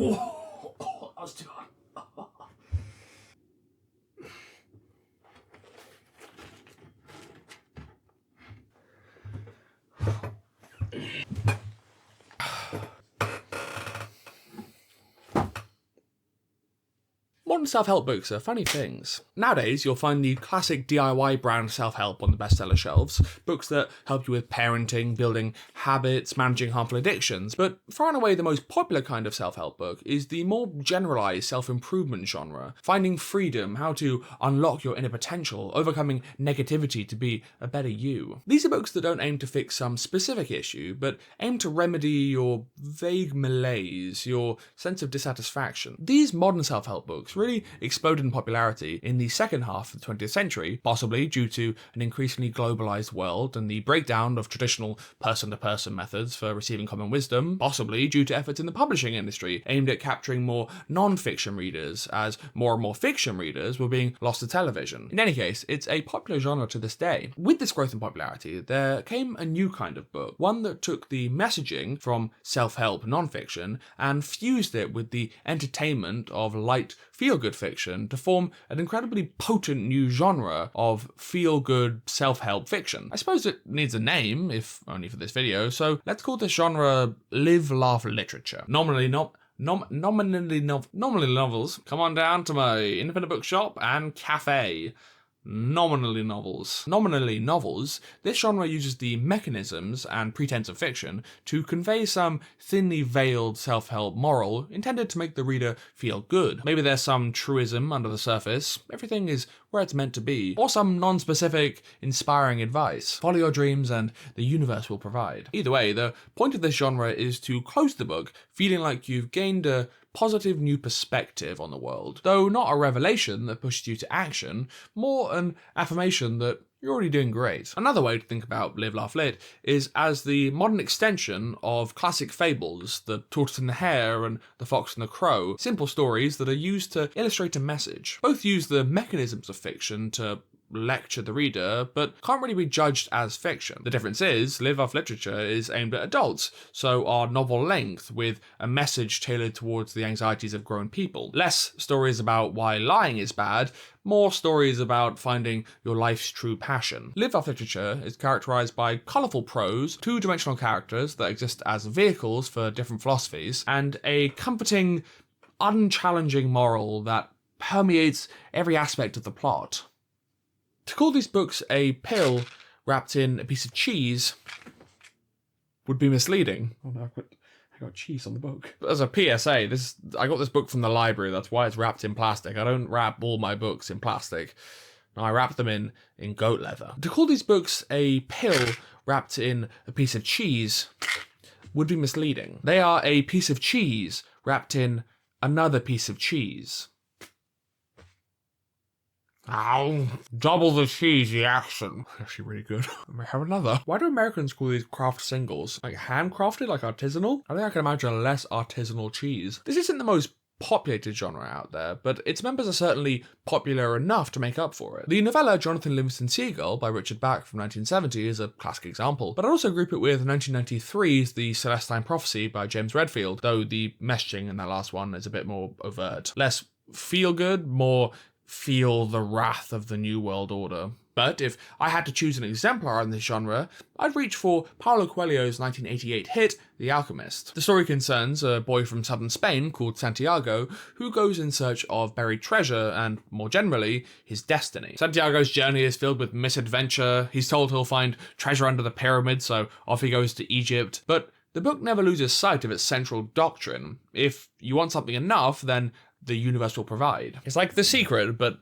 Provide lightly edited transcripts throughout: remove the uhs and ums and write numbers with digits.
Oh, that was too hard. Modern self-help books are funny things. Nowadays, you'll find the classic DIY brand self-help on the bestseller shelves, books that help you with parenting, building habits, managing harmful addictions, but far and away the most popular kind of self-help book is the more generalized self-improvement genre, finding freedom, how to unlock your inner potential, overcoming negativity to be a better you. These are books that don't aim to fix some specific issue, but aim to remedy your vague malaise, your sense of dissatisfaction. These modern self-help books really exploded in popularity in the second half of the 20th century, possibly due to an increasingly globalized world and the breakdown of traditional person-to-person methods for receiving common wisdom, possibly due to efforts in the publishing industry aimed at capturing more non-fiction readers, as more and more fiction readers were being lost to television. In any case, it's a popular genre to this day. With this growth in popularity, there came a new kind of book, one that took the messaging from self-help non-fiction and fused it with the entertainment of light feel-good fiction to form an incredibly potent new genre of feel-good self-help fiction. I suppose it needs a name, if only for this video, so let's call this genre live-laugh literature. Nominally novels. Come on down to my independent bookshop and cafe. Nominally novels, this genre uses the mechanisms and pretense of fiction to convey some thinly veiled self-help moral intended to make the reader feel good. Maybe there's some truism under the surface, everything is where it's meant to be, or some non-specific, inspiring advice. Follow your dreams and the universe will provide. Either way, the point of this genre is to close the book feeling like you've gained a positive new perspective on the world, though not a revelation that pushes you to action, more an affirmation that you're already doing great. Another way to think about Live, Laugh, Lit is as the modern extension of classic fables, the tortoise and the hare and the fox and the crow, simple stories that are used to illustrate a message. Both use the mechanisms of fiction to lecture the reader, but can't really be judged as fiction. The difference is, live-off literature is aimed at adults, so are novel length, with a message tailored towards the anxieties of grown people. Less stories about why lying is bad, more stories about finding your life's true passion. Live-off literature is characterized by colourful prose, two-dimensional characters that exist as vehicles for different philosophies, and a comforting, unchallenging moral that permeates every aspect of the plot. To call these books a pill wrapped in a piece of cheese would be misleading. Oh no, I got cheese on the book. But as a PSA, I got this book from the library, that's why it's wrapped in plastic. I don't wrap all my books in plastic. No, I wrap them in goat leather. To call these books a pill wrapped in a piece of cheese would be misleading. They are a piece of cheese wrapped in another piece of cheese. Ow. Double the cheesy action. Actually really good. I may have another. Why do Americans call these craft singles? Like handcrafted, like artisanal? I think I can imagine a less artisanal cheese. This isn't the most populated genre out there, but its members are certainly popular enough to make up for it. The novella Jonathan Livingston Seagull by Richard Bach from 1970 is a classic example, but I'd also group it with 1993's The Celestine Prophecy by James Redfield, though the messaging in that last one is a bit more overt. Less feel-good, more feel the wrath of the New World Order. But if I had to choose an exemplar in this genre, I'd reach for Paulo Coelho's 1988 hit, The Alchemist. The story concerns a boy from southern Spain called Santiago who goes in search of buried treasure and, more generally, his destiny. Santiago's journey is filled with misadventure. He's told he'll find treasure under the pyramids, so off he goes to Egypt. But the book never loses sight of its central doctrine. If you want something enough, then the universe will provide. It's like The Secret, but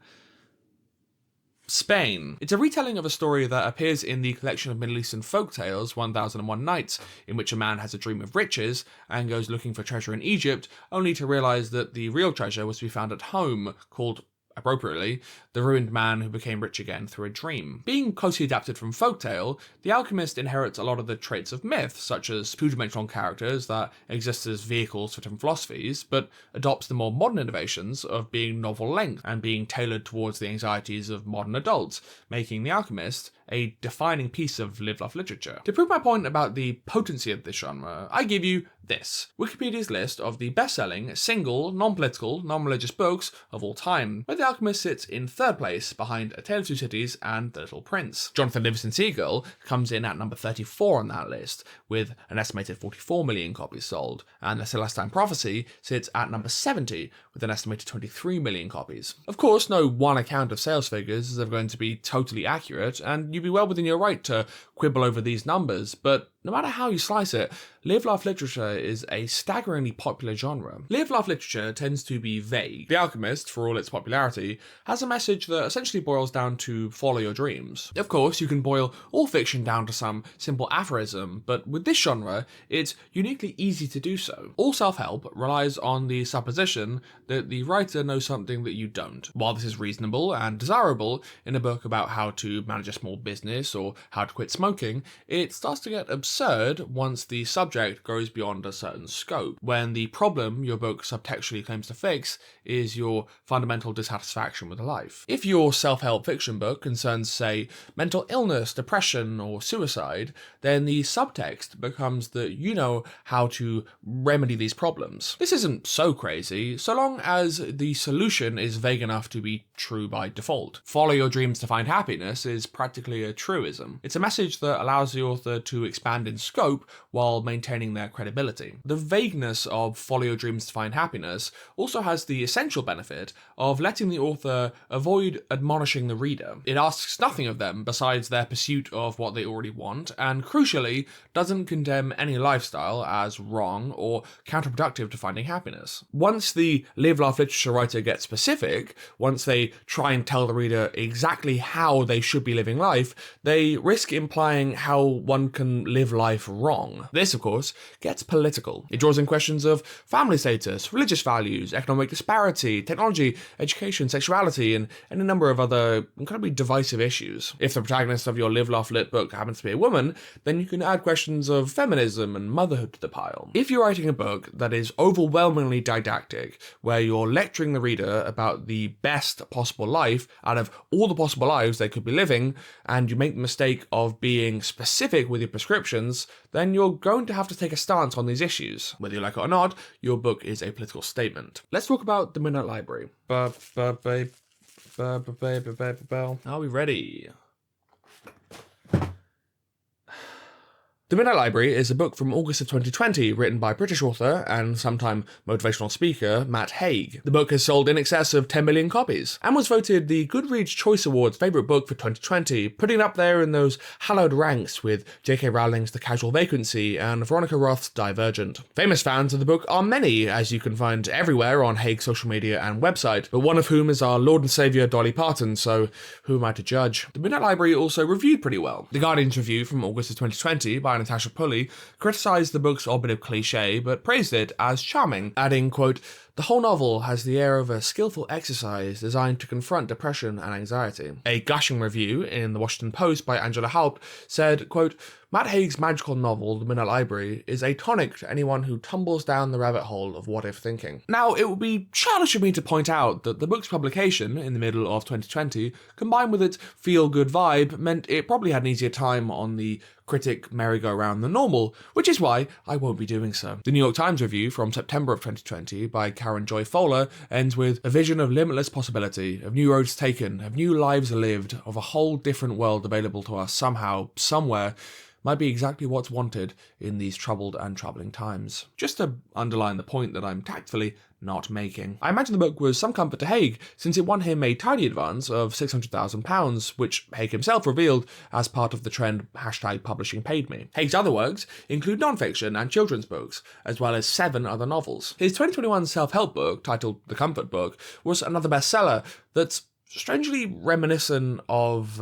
Spain. It's a retelling of a story that appears in the collection of Middle Eastern folktales 1001 Nights, in which a man has a dream of riches and goes looking for treasure in Egypt, only to realise that the real treasure was to be found at home, called, appropriately, the ruined man who became rich again through a dream. Being closely adapted from folktale, The Alchemist inherits a lot of the traits of myth, such as two-dimensional characters that exist as vehicles for different philosophies, but adopts the more modern innovations of being novel length and being tailored towards the anxieties of modern adults, making The Alchemist a defining piece of live-laugh literature. To prove my point about the potency of this genre, I give you this: Wikipedia's list of the best-selling, single, non-political, non-religious books of all time, where The Alchemist sits in third place behind A Tale of Two Cities and The Little Prince. Jonathan Livingston Seagull comes in at number 34 on that list, with an estimated 44 million copies sold, and The Celestine Prophecy sits at number 70, with an estimated 23 million copies. Of course, no one account of sales figures is ever going to be totally accurate, and you'd be well within your right to quibble over these numbers, but no matter how you slice it, live-laugh literature is a staggeringly popular genre. Live-laugh literature tends to be vague. The Alchemist, for all its popularity, has a message that essentially boils down to follow your dreams. Of course, you can boil all fiction down to some simple aphorism, but with this genre, it's uniquely easy to do so. All self-help relies on the supposition that the writer knows something that you don't. While this is reasonable and desirable in a book about how to manage a small business or how to quit smoking, it starts to get absurd once the subject grows beyond a certain scope, when the problem your book subtextually claims to fix is your fundamental dissatisfaction with life. If your self-help fiction book concerns, say, mental illness, depression, or suicide, then the subtext becomes that you know how to remedy these problems. This isn't so crazy, so long as the solution is vague enough to be true by default. Follow your dreams to find happiness is practically a truism. It's a message that allows the author to expand in scope while maintaining their credibility. The vagueness of follow your dreams to find happiness also has the essential benefit of letting the author avoid admonishing the reader. It asks nothing of them besides their pursuit of what they already want, and crucially, doesn't condemn any lifestyle as wrong or counterproductive to finding happiness. Once the live-laugh literature writer gets specific, once they try and tell the reader exactly how they should be living life, they risk implying how one can live life wrong. This, of course, gets political. It draws in questions of family status, religious values, economic disparity, technology, education, sexuality, and any number of other incredibly divisive issues. If the protagonist of your live-laugh lit book happens to be a woman, then you can add questions of feminism and motherhood to the pile. If you're writing a book that is overwhelmingly didactic, where you're lecturing the reader about the best possible life out of all the possible lives they could be living, and you make the mistake of being specific with your prescriptions, then you're going to have to take a stance on these issues. Whether you like it or not, your book is a political statement. Let's talk about The Midnight Library. Are we ready? The Midnight Library is a book from August of 2020 written by British author and sometime motivational speaker Matt Haig. The book has sold in excess of 10 million copies and was voted the Goodreads Choice Awards favourite book for 2020, putting it up there in those hallowed ranks with J.K. Rowling's The Casual Vacancy and Veronica Roth's Divergent. Famous fans of the book are many, as you can find everywhere on Haig's social media and website, but one of whom is our Lord and Saviour Dolly Parton, so who am I to judge? The Midnight Library also reviewed pretty well. The Guardian's review from August of 2020 by Natasha Pulley criticised the book's obvious cliché, but praised it as charming, adding, quote, "The whole novel has the air of a skillful exercise designed to confront depression and anxiety." A gushing review in the Washington Post by Angela Haupt said, quote, "Matt Haig's magical novel, The Midnight Library, is a tonic to anyone who tumbles down the rabbit hole of what-if thinking." Now, it would be childish of me to point out that the book's publication in the middle of 2020, combined with its feel-good vibe, meant it probably had an easier time on the critic merry-go-round than normal, which is why I won't be doing so. The New York Times review from September of 2020 by Karen Joy Fowler ends with a vision of limitless possibility, of new roads taken, of new lives lived, of a whole different world available to us somehow, somewhere, might be exactly what's wanted in these troubled and troubling times. Just to underline the point that I'm tactfully not making. I imagine the book was some comfort to Haig, since it won him a tidy advance of £600,000, which Haig himself revealed as part of the trend #publishingpaidme. Haig's other works include non-fiction and children's books, as well as 7 other novels. His 2021 self-help book, titled The Comfort Book, was another bestseller that's strangely reminiscent of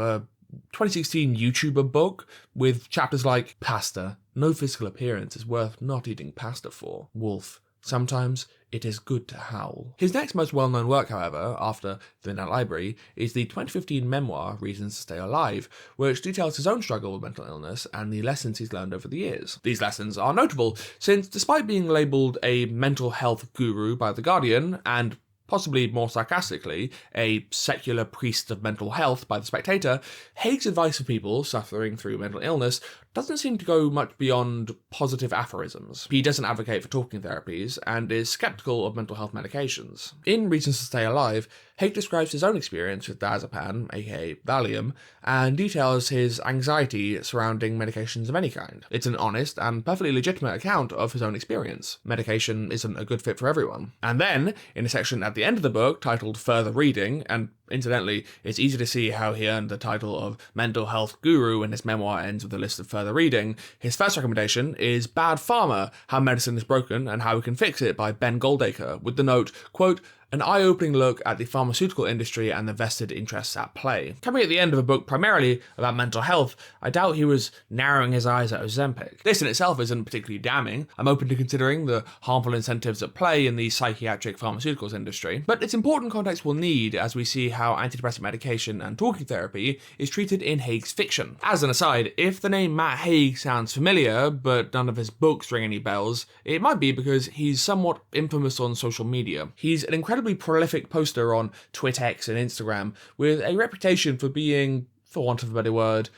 2016 YouTuber book with chapters like Pasta, no physical appearance is worth not eating pasta for. Wolf, sometimes it is good to howl. His next most well-known work, however, after The Midnight Library, is the 2015 memoir Reasons to Stay Alive, which details his own struggle with mental illness and the lessons he's learned over the years. These lessons are notable, since despite being labelled a mental health guru by The Guardian, and possibly more sarcastically, a secular priest of mental health by the Spectator, Haig's advice for people suffering through mental illness doesn't seem to go much beyond positive aphorisms. He doesn't advocate for talking therapies and is skeptical of mental health medications. In Reasons to Stay Alive, Haig describes his own experience with diazepam, aka Valium, and details his anxiety surrounding medications of any kind. It's an honest and perfectly legitimate account of his own experience. Medication isn't a good fit for everyone. And then, in a section at the end of the book titled Further Reading, and incidentally, it's easy to see how he earned the title of mental health guru when his memoir ends with a list of further reading, his first recommendation is Bad Pharma, How Medicine is Broken and How We Can Fix It by Ben Goldacre, with the note, quote, an eye-opening look at the pharmaceutical industry and the vested interests at play. Coming at the end of a book primarily about mental health, I doubt he was narrowing his eyes at Ozempic. This in itself isn't particularly damning. I'm open to considering the harmful incentives at play in the psychiatric pharmaceuticals industry, but it's important context we'll need as we see how antidepressant medication and talking therapy is treated in Haig's fiction. As an aside, if the name Matt Haig sounds familiar, but none of his books ring any bells, it might be because he's somewhat infamous on social media. He's an incredibly prolific poster on TwitX and Instagram, with a reputation for being, for want of a better word,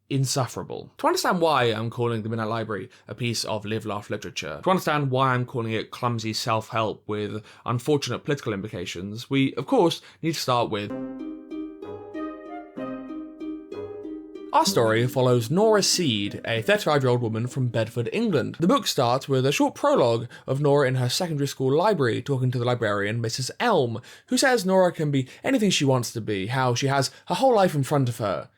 insufferable. To understand why I'm calling The Midnight Library a piece of live-laugh literature, to understand why I'm calling it clumsy self-help with unfortunate political implications, we, of course, need to start with... Our story follows Nora Seed, a 35-year-old woman from Bedford, England. The book starts with a short prologue of Nora in her secondary school library talking to the librarian, Mrs. Elm, who says Nora can be anything she wants to be, how she has her whole life in front of her.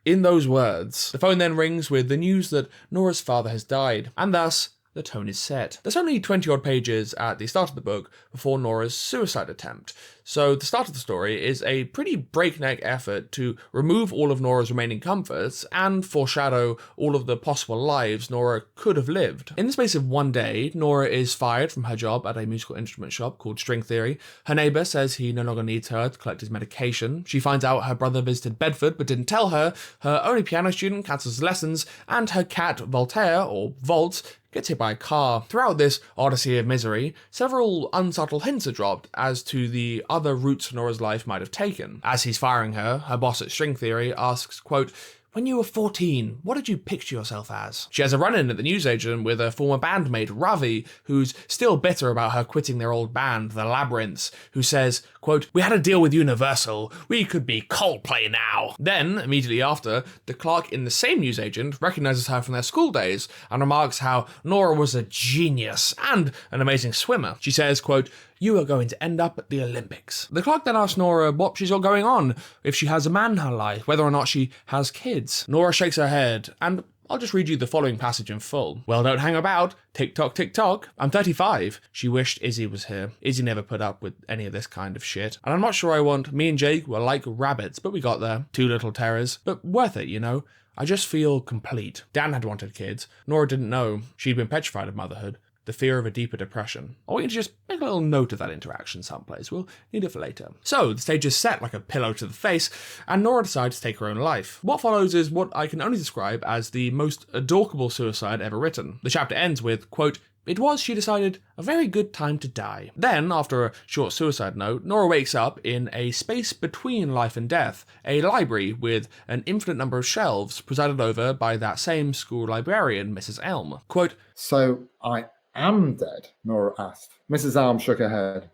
In those words, the phone then rings with the news that Nora's father has died, and thus, the tone is set. There's only 20-odd pages at the start of the book before Nora's suicide attempt, so the start of the story is a pretty breakneck effort to remove all of Nora's remaining comforts and foreshadow all of the possible lives Nora could have lived. In the space of one day, Nora is fired from her job at a musical instrument shop called String Theory. Her neighbour says he no longer needs her to collect his medication. She finds out her brother visited Bedford but didn't tell her, her only piano student cancels lessons, and her cat Voltaire, or Volt, gets hit by a car. Throughout this odyssey of misery, several unsubtle hints are dropped as to the other routes Nora's life might have taken. As he's firing her, her boss at String Theory asks, quote, when you were 14, what did you picture yourself as? She has a run-in at the newsagent with a former bandmate, Ravi, who's still bitter about her quitting their old band, The Labyrinths, who says, quote, we had a deal with Universal. We could be Coldplay now. Then, immediately after, the clerk in the same newsagent recognises her from their school days and remarks how Nora was a genius and an amazing swimmer. She says, quote, you are going to end up at the Olympics. The clerk then asks Nora what she's got going on, if she has a man in her life, whether or not she has kids. Nora shakes her head, and I'll just read you the following passage in full. Well, don't hang about. Tick-tock, tick-tock. I'm 35. She wished Izzy was here. Izzy never put up with any of this kind of shit. And I'm not sure I want. Me and Jake were like rabbits, but we got there. Two little terrors. But worth it, you know? I just feel complete. Dan had wanted kids. Nora didn't know. She'd been petrified of motherhood. The fear of a deeper depression. I want you to just make a little note of that interaction someplace. We'll need it for later. So, the stage is set like a pillow to the face, and Nora decides to take her own life. What follows is what I can only describe as the most adorable suicide ever written. The chapter ends with, quote, it was, she decided, a very good time to die. Then, after a short suicide note, Nora wakes up in a space between life and death, a library with an infinite number of shelves presided over by that same school librarian, Mrs. Elm. Quote, so I am dead? Nora asked. Mrs. Elm shook her head.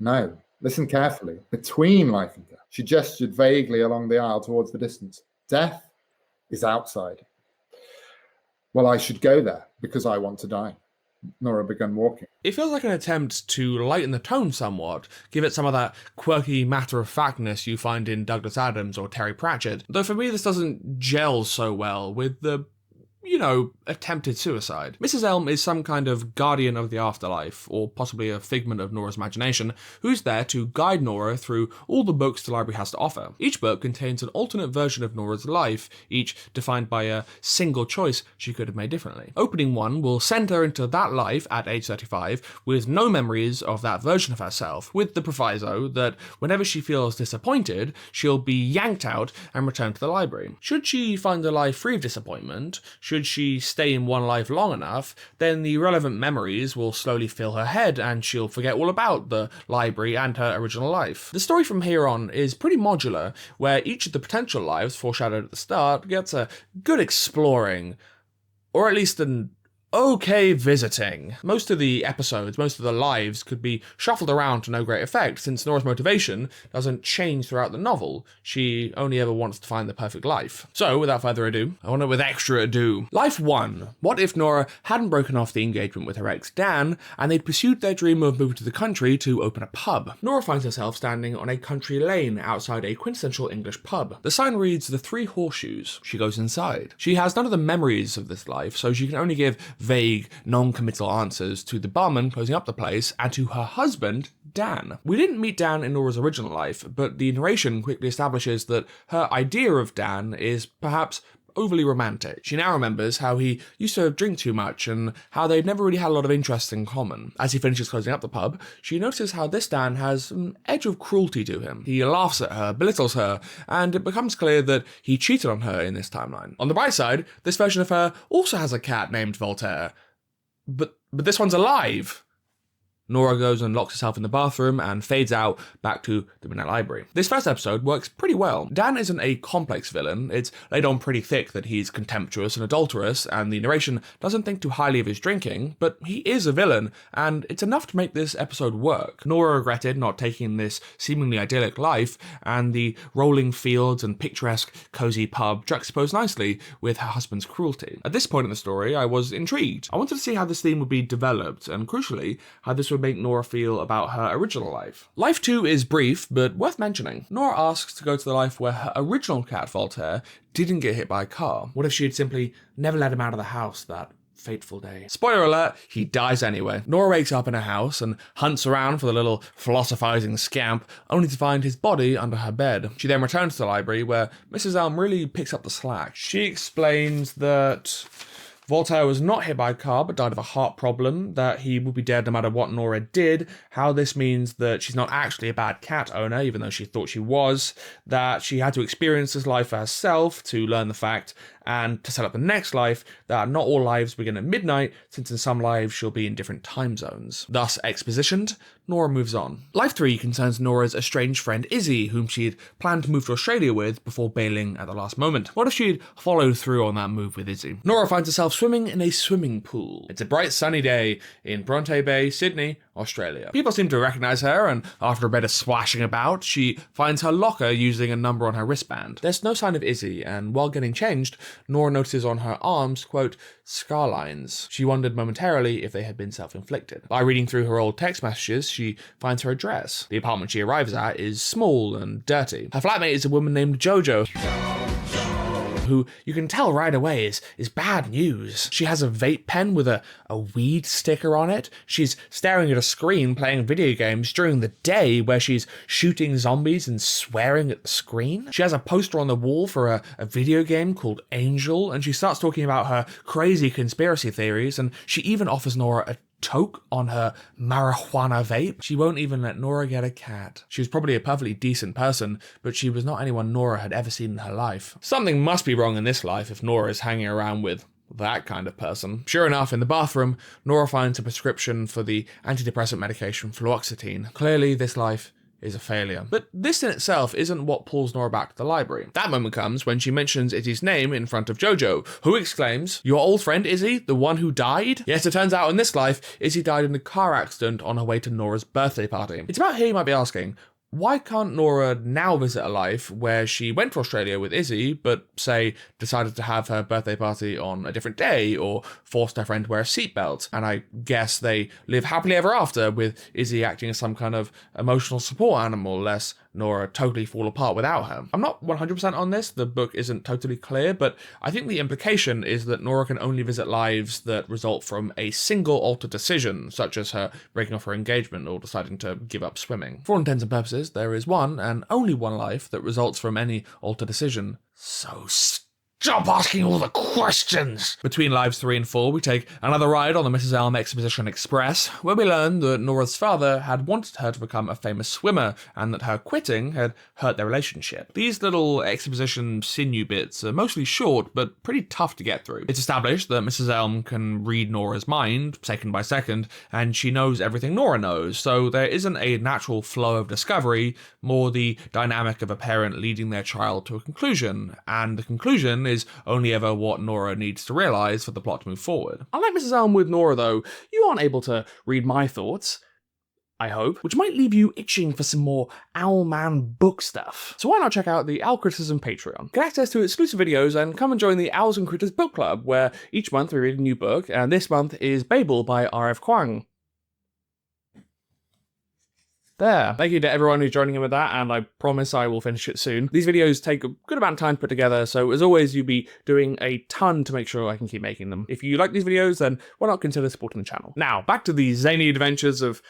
No, listen carefully. Between life and death. She gestured vaguely along the aisle towards the distance. Death is outside. Well, I should go there because I want to die. Nora began walking. It feels like an attempt to lighten the tone somewhat, give it some of that quirky matter-of-factness you find in Douglas Adams or Terry Pratchett, though for me this doesn't gel so well with the attempted suicide. Mrs. Elm is some kind of guardian of the afterlife, or possibly a figment of Nora's imagination, who's there to guide Nora through all the books the library has to offer. Each book contains an alternate version of Nora's life, each defined by a single choice she could have made differently. Opening one will send her into that life at age 35 with no memories of that version of herself, with the proviso that whenever she feels disappointed, she'll be yanked out and returned to the library. Should she find her life free of disappointment, should she stay in one life long enough, then the relevant memories will slowly fill her head and she'll forget all about the library and her original life. The story from here on is pretty modular, where each of the potential lives foreshadowed at the start gets a good exploring, or at least an okay visiting. Most of the episodes, most of the lives could be shuffled around to no great effect, since Nora's motivation doesn't change throughout the novel. She only ever wants to find the perfect life. So, without further ado, I want it with extra ado. Life 1. What if Nora hadn't broken off the engagement with her ex Dan, and they'd pursued their dream of moving to the country to open a pub? Nora finds herself standing on a country lane outside a quintessential English pub. The sign reads The Three Horseshoes. She goes inside. She has none of the memories of this life, so she can only give vague, non-committal answers to the barman closing up the place and to her husband, Dan. We didn't meet Dan in Nora's original life, but the narration quickly establishes that her idea of Dan is perhaps overly romantic. She now remembers how he used to drink too much and how they'd never really had a lot of interests in common. As he finishes closing up the pub, she notices how this Dan has an edge of cruelty to him. He laughs at her, belittles her, and it becomes clear that he cheated on her in this timeline. On the bright side, this version of her also has a cat named Voltaire. But this one's alive! Nora goes and locks herself in the bathroom and fades out back to the Midnight Library. This first episode works pretty well. Dan isn't a complex villain. It's laid on pretty thick that he's contemptuous and adulterous, and the narration doesn't think too highly of his drinking, but he is a villain, and it's enough to make this episode work. Nora regretted not taking this seemingly idyllic life, and the rolling fields and picturesque, cozy pub juxtaposed nicely with her husband's cruelty. At this point in the story, I was intrigued. I wanted to see how this theme would be developed, and crucially, how this would make Nora feel about her original life. Life 2 is brief, but worth mentioning. Nora asks to go to the life where her original cat, Voltaire, didn't get hit by a car. What if she had simply never let him out of the house that fateful day? Spoiler alert, he dies anyway. Nora wakes up in her house and hunts around for the little philosophizing scamp, only to find his body under her bed. She then returns to the library, where Mrs. Elm really picks up the slack. She explains that Voltaire was not hit by a car but died of a heart problem, that he would be dead no matter what Nora did, how this means that she's not actually a bad cat owner, even though she thought she was, that she had to experience this life for herself to learn the fact, and to set up the next life, that not all lives begin at midnight, since in some lives she'll be in different time zones. Thus expositioned, Nora moves on. Life 3 concerns Nora's estranged friend Izzy, whom she'd planned to move to Australia with before bailing at the last moment. What if she'd followed through on that move with Izzy? Nora finds herself swimming in a swimming pool. It's a bright sunny day in Bronte Bay, Sydney, Australia. People seem to recognise her, and after a bit of splashing about, she finds her locker using a number on her wristband. There's no sign of Izzy, and while getting changed, Nora notices on her arms, quote, scar lines. She wondered momentarily if they had been self-inflicted. By reading through her old text messages, she finds her address. The apartment she arrives at is small and dirty. Her flatmate is a woman named Jojo, who you can tell right away is bad news. She has a vape pen with a weed sticker on it. She's staring at a screen playing video games during the day where she's shooting zombies and swearing at the screen. She has a poster on the wall for a video game called Angel, and she starts talking about her crazy conspiracy theories, and she even offers Nora a toke on her marijuana vape. She won't even let Nora get a cat. She was probably a perfectly decent person, but she was not anyone Nora had ever seen in her life. Something must be wrong in this life if Nora is hanging around with that kind of person. Sure enough, in the bathroom, Nora finds a prescription for the antidepressant medication fluoxetine. Clearly, this life is a failure. But this in itself isn't what pulls Nora back to the library. That moment comes when she mentions Izzy's name in front of Jojo, who exclaims, "Your old friend Izzy, the one who died?" Yes, it turns out in this life, Izzy died in a car accident on her way to Nora's birthday party. It's about here you might be asking, why can't Nora now visit a life where she went to Australia with Izzy, but, say, decided to have her birthday party on a different day, or forced her friend to wear a seatbelt? And I guess they live happily ever after, with Izzy acting as some kind of emotional support animal, lest Nora totally fall apart without her. I'm not 100% on this, the book isn't totally clear, but I think the implication is that Nora can only visit lives that result from a single altered decision, such as her breaking off her engagement or deciding to give up swimming. For all intents and purposes, there is one, and only one life, that results from any altered decision. So Stop asking all the questions! Between lives 3 and 4, we take another ride on the Mrs. Elm Exposition Express, where we learn that Nora's father had wanted her to become a famous swimmer, and that her quitting had hurt their relationship. These little exposition sinew bits are mostly short, but pretty tough to get through. It's established that Mrs. Elm can read Nora's mind, second by second, and she knows everything Nora knows, so there isn't a natural flow of discovery, more the dynamic of a parent leading their child to a conclusion, and the conclusion is only ever what Nora needs to realise for the plot to move forward. Unlike Mrs. Elm with Nora though, you aren't able to read my thoughts, I hope, which might leave you itching for some more Owlman book stuff. So why not check out the Owl Criticism Patreon? Get access to exclusive videos and come and join the Owls and Critters book club, where each month we read a new book, and this month is Babel by R.F. Kuang. There. Thank you to everyone who's joining in with that, and I promise I will finish it soon. These videos take a good amount of time to put together, so as always, you'll be doing a ton to make sure I can keep making them. If you like these videos, then why not consider supporting the channel? Now, back to the zany adventures of...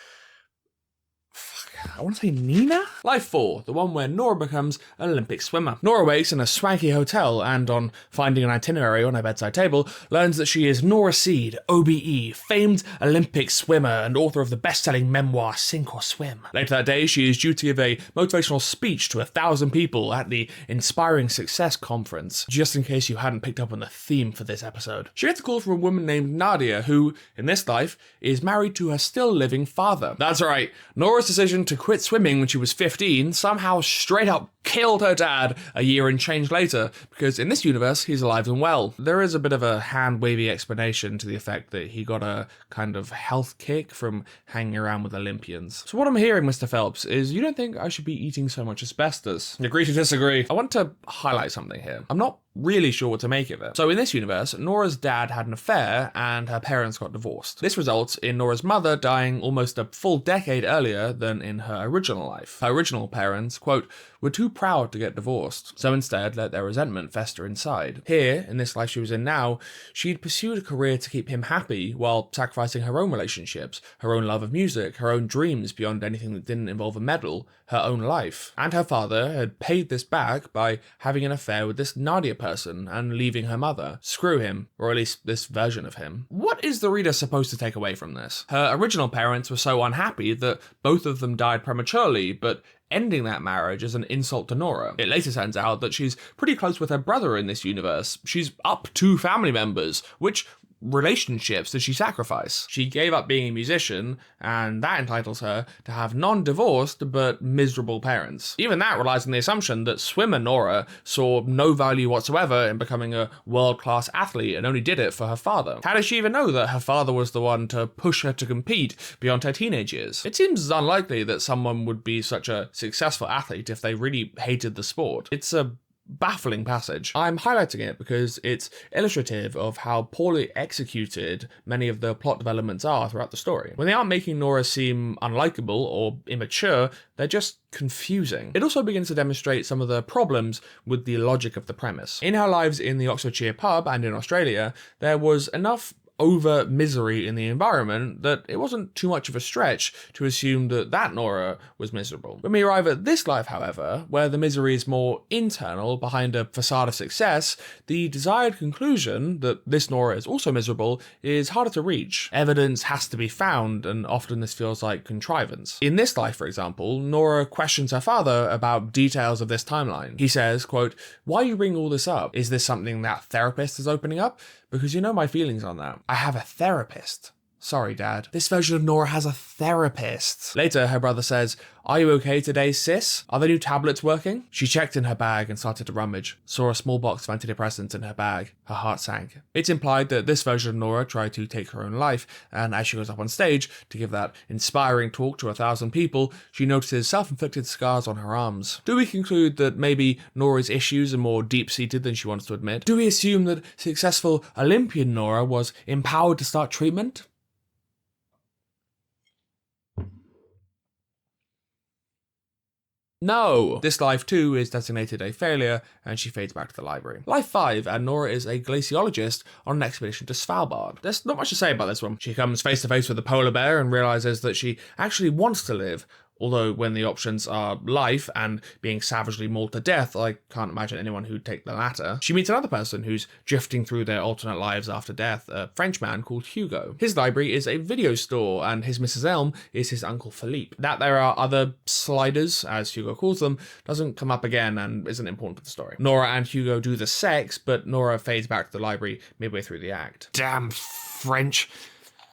I want to say Nina? Life 4, the one where Nora becomes an Olympic swimmer. Nora wakes in a swanky hotel and, on finding an itinerary on her bedside table, learns that she is Nora Seed, OBE, famed Olympic swimmer and author of the best-selling memoir Sink or Swim. Later that day, she is due to give a motivational speech to 1,000 people at the Inspiring Success Conference, just in case you hadn't picked up on the theme for this episode. She gets a call from a woman named Nadia, who, in this life, is married to her still-living father. That's right, Nora's decision to quit swimming when she was 15 somehow straight up killed her dad a year and change later, because in this universe he's alive and well. There is a bit of a hand-wavy explanation to the effect that he got a kind of health kick from hanging around with Olympians. So what I'm hearing, Mr. Phelps, is you don't think I should be eating so much asbestos. Agree to disagree. I want to highlight something here. I'm not really sure what to make of it. So in this universe, Nora's dad had an affair and her parents got divorced. This results in Nora's mother dying almost a full decade earlier than in her original life. Her original parents, quote, were too proud to get divorced, so instead let their resentment fester inside. Here, in this life she was in now, she'd pursued a career to keep him happy while sacrificing her own relationships, her own love of music, her own dreams beyond anything that didn't involve a medal, her own life. And her father had paid this back by having an affair with this Nadia person and leaving her mother. Screw him, or at least this version of him. What is the reader supposed to take away from this? Her original parents were so unhappy that both of them died prematurely, but ending that marriage is an insult to Nora. It later turns out that she's pretty close with her brother in this universe. She's up 2 family members, which relationships did she sacrifice? She gave up being a musician, and that entitles her to have non-divorced but miserable parents. Even that relies on the assumption that swimmer Nora saw no value whatsoever in becoming a world-class athlete and only did it for her father. How did she even know that her father was the one to push her to compete beyond her teenage years? It seems unlikely that someone would be such a successful athlete if they really hated the sport. It's a baffling passage. I'm highlighting it because it's illustrative of how poorly executed many of the plot developments are throughout the story. When they aren't making Nora seem unlikable or immature, they're just confusing. It also begins to demonstrate some of the problems with the logic of the premise. In her lives in the Oxfordshire pub and in Australia, there was enough over misery in the environment that it wasn't too much of a stretch to assume that Nora was miserable. When we arrive at this life, however, where the misery is more internal behind a facade of success, the desired conclusion that this Nora is also miserable is harder to reach. Evidence has to be found, and often this feels like contrivance. In this life, for example, Nora questions her father about details of this timeline. He says, quote, "Why are you bringing all this up? Is this something that therapist is opening up? Because you know my feelings on that. I have a therapist." Sorry, Dad. This version of Nora has a therapist. Later, her brother says, "Are you okay today, sis? Are the new tablets working?" She checked in her bag and started to rummage, saw a small box of antidepressants in her bag. Her heart sank. It's implied that this version of Nora tried to take her own life, and as she goes up on stage to give that inspiring talk to 1,000 people, she notices self-inflicted scars on her arms. Do we conclude that maybe Nora's issues are more deep-seated than she wants to admit? Do we assume that successful Olympian Nora was empowered to start treatment? No! This life too is designated a failure, and she fades back to the library. Life 5, and Nora is a glaciologist on an expedition to Svalbard. There's not much to say about this one. She comes face to face with a polar bear and realizes that she actually wants to live, Although when the options are life and being savagely mauled to death, I can't imagine anyone who'd take the latter. She meets another person who's drifting through their alternate lives after death, a Frenchman called Hugo. His library is a video store, and his Mrs. Elm is his Uncle Philippe. That there are other sliders, as Hugo calls them, doesn't come up again and isn't important to the story. Nora and Hugo do the sex, but Nora fades back to the library midway through the act. Damn French,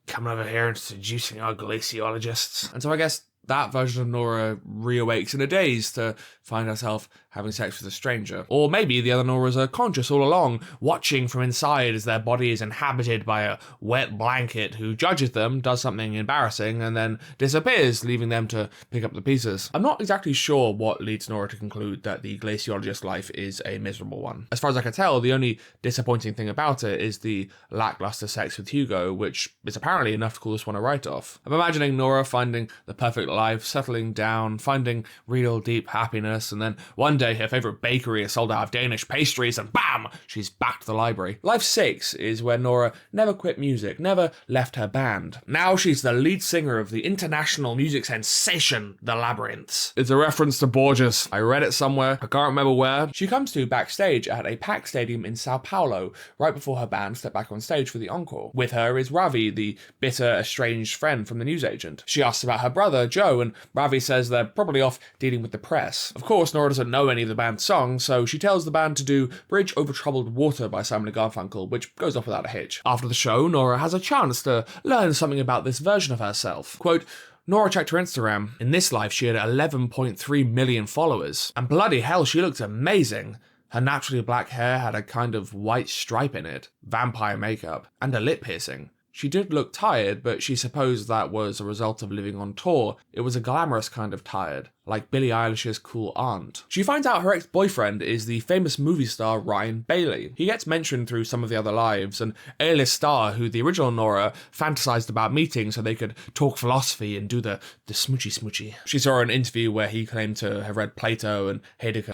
coming over here and seducing our glaciologists. And so I guess that version of Nora reawakes in a daze to find herself having sex with a stranger. Or maybe the other Noras are conscious all along, watching from inside as their body is inhabited by a wet blanket who judges them, does something embarrassing, and then disappears, leaving them to pick up the pieces. I'm not exactly sure what leads Nora to conclude that the glaciologist's life is a miserable one. As far as I can tell, the only disappointing thing about it is the lackluster sex with Hugo, which is apparently enough to call this one a write-off. I'm imagining Nora finding the perfect life, settling down, finding real deep happiness, and then one day her favourite bakery is sold out of Danish pastries, and bam! She's back to the library. Life 6 is where Nora never quit music, never left her band. Now she's the lead singer of the international music sensation, The Labyrinths. It's a reference to Borges. I read it somewhere, I can't remember where. She comes to backstage at a packed stadium in Sao Paulo, right before her band step back on stage for the encore. With her is Ravi, the bitter, estranged friend from the newsagent. She asks about her brother, Joe, and Ravi says they're probably off dealing with the press. Of course, Nora doesn't know any of the band's songs, so she tells the band to do Bridge Over Troubled Water by Simon & Garfunkel, which goes off without a hitch. After the show, Nora has a chance to learn something about this version of herself. Quote, Nora checked her Instagram. In this life, she had 11.3 million followers. And bloody hell, she looked amazing. Her naturally black hair had a kind of white stripe in it, vampire makeup, and a lip piercing. She did look tired, but she supposed that was a result of living on tour. It was a glamorous kind of tired, like Billie Eilish's cool aunt. She finds out her ex-boyfriend is the famous movie star Ryan Bailey. He gets mentioned through some of the other lives, an A-list star who the original Nora fantasized about meeting so they could talk philosophy and do the smoochy. She saw an interview where he claimed to have read Plato and Heidegger.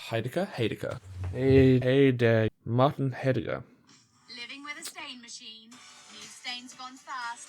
Martin Heidegger. Living with a stain machine. Need stains gone fast.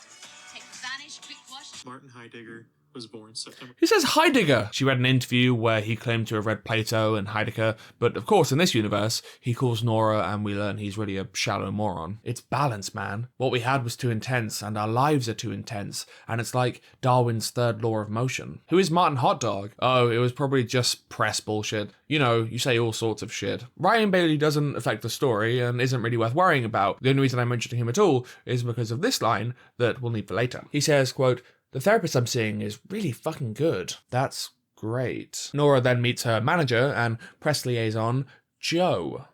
Take Vanish Quick Wash. Martin Heidegger was born September. He says Heidegger. She read an interview where he claimed to have read Plato and Heidegger, but of course in this universe, he calls Nora and we learn he's really a shallow moron. It's balance, man. What we had was too intense, and our lives are too intense, and it's like Darwin's third law of motion. Who is Martin Hotdog? Oh, it was probably just press bullshit. You know, you say all sorts of shit. Ryan Bailey doesn't affect the story and isn't really worth worrying about. The only reason I'm mentioning him at all is because of this line that we'll need for later. He says, quote, the therapist I'm seeing is really fucking good. That's great. Nora then meets her manager and press liaison, Joe.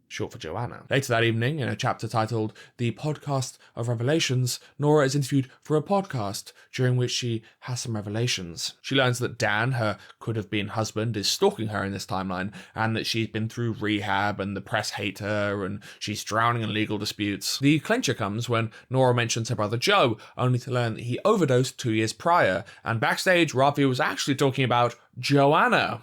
Short for Joanna. Later that evening, in a chapter titled The Podcast of Revelations, Nora is interviewed for a podcast during which she has some revelations. She learns that Dan, her could-have-been husband, is stalking her in this timeline, and that she's been through rehab and the press hate her and she's drowning in legal disputes. The clincher comes when Nora mentions her brother Joe, only to learn that he overdosed 2 years prior, and backstage Ravi was actually talking about Joanna.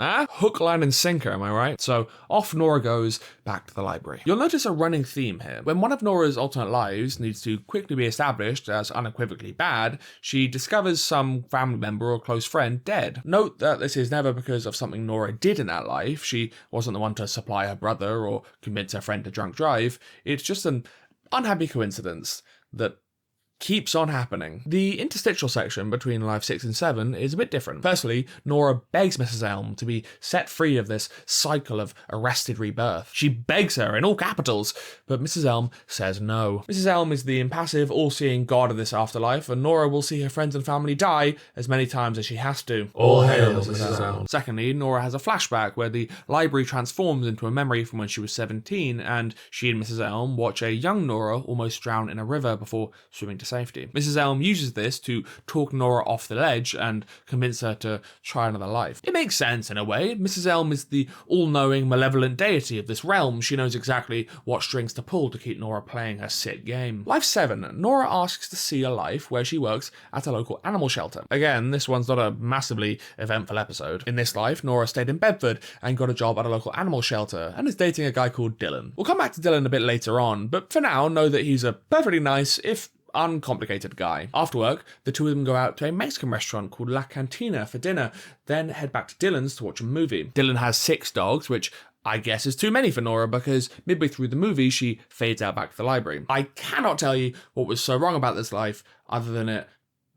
Hook, line, and sinker, am I right? So off Nora goes back to the library. You'll notice a running theme here. When one of Nora's alternate lives needs to quickly be established as unequivocally bad, she discovers some family member or close friend dead. Note that this is never because of something Nora did in that life. She wasn't the one to supply her brother or convince her friend to drunk drive. It's just an unhappy coincidence that keeps on happening. The interstitial section between Life 6 and 7 is a bit different. Firstly, Nora begs Mrs. Elm to be set free of this cycle of arrested rebirth. She begs her in all capitals, but Mrs. Elm says no. Mrs. Elm is the impassive, all-seeing god of this afterlife, and Nora will see her friends and family die as many times as she has to. All hail Mrs. Elm. Secondly, Nora has a flashback where the library transforms into a memory from when she was 17, and she and Mrs. Elm watch a young Nora almost drown in a river before swimming to safety. Mrs. Elm uses this to talk Nora off the ledge and convince her to try another life. It makes sense in a way. Mrs. Elm is the all-knowing, malevolent deity of this realm. She knows exactly what strings to pull to keep Nora playing her sick game. Life 7. Nora asks to see a life where she works at a local animal shelter. Again, this one's not a massively eventful episode. In this life, Nora stayed in Bedford and got a job at a local animal shelter and is dating a guy called Dylan. We'll come back to Dylan a bit later on, but for now, know that he's a perfectly nice, if uncomplicated guy. After work, the two of them go out to a Mexican restaurant called La Cantina for dinner, then head back to Dylan's to watch a movie. Dylan has 6 dogs, which I guess is too many for Nora because midway through the movie, she fades out back to the library. I cannot tell you what was so wrong about this life other than it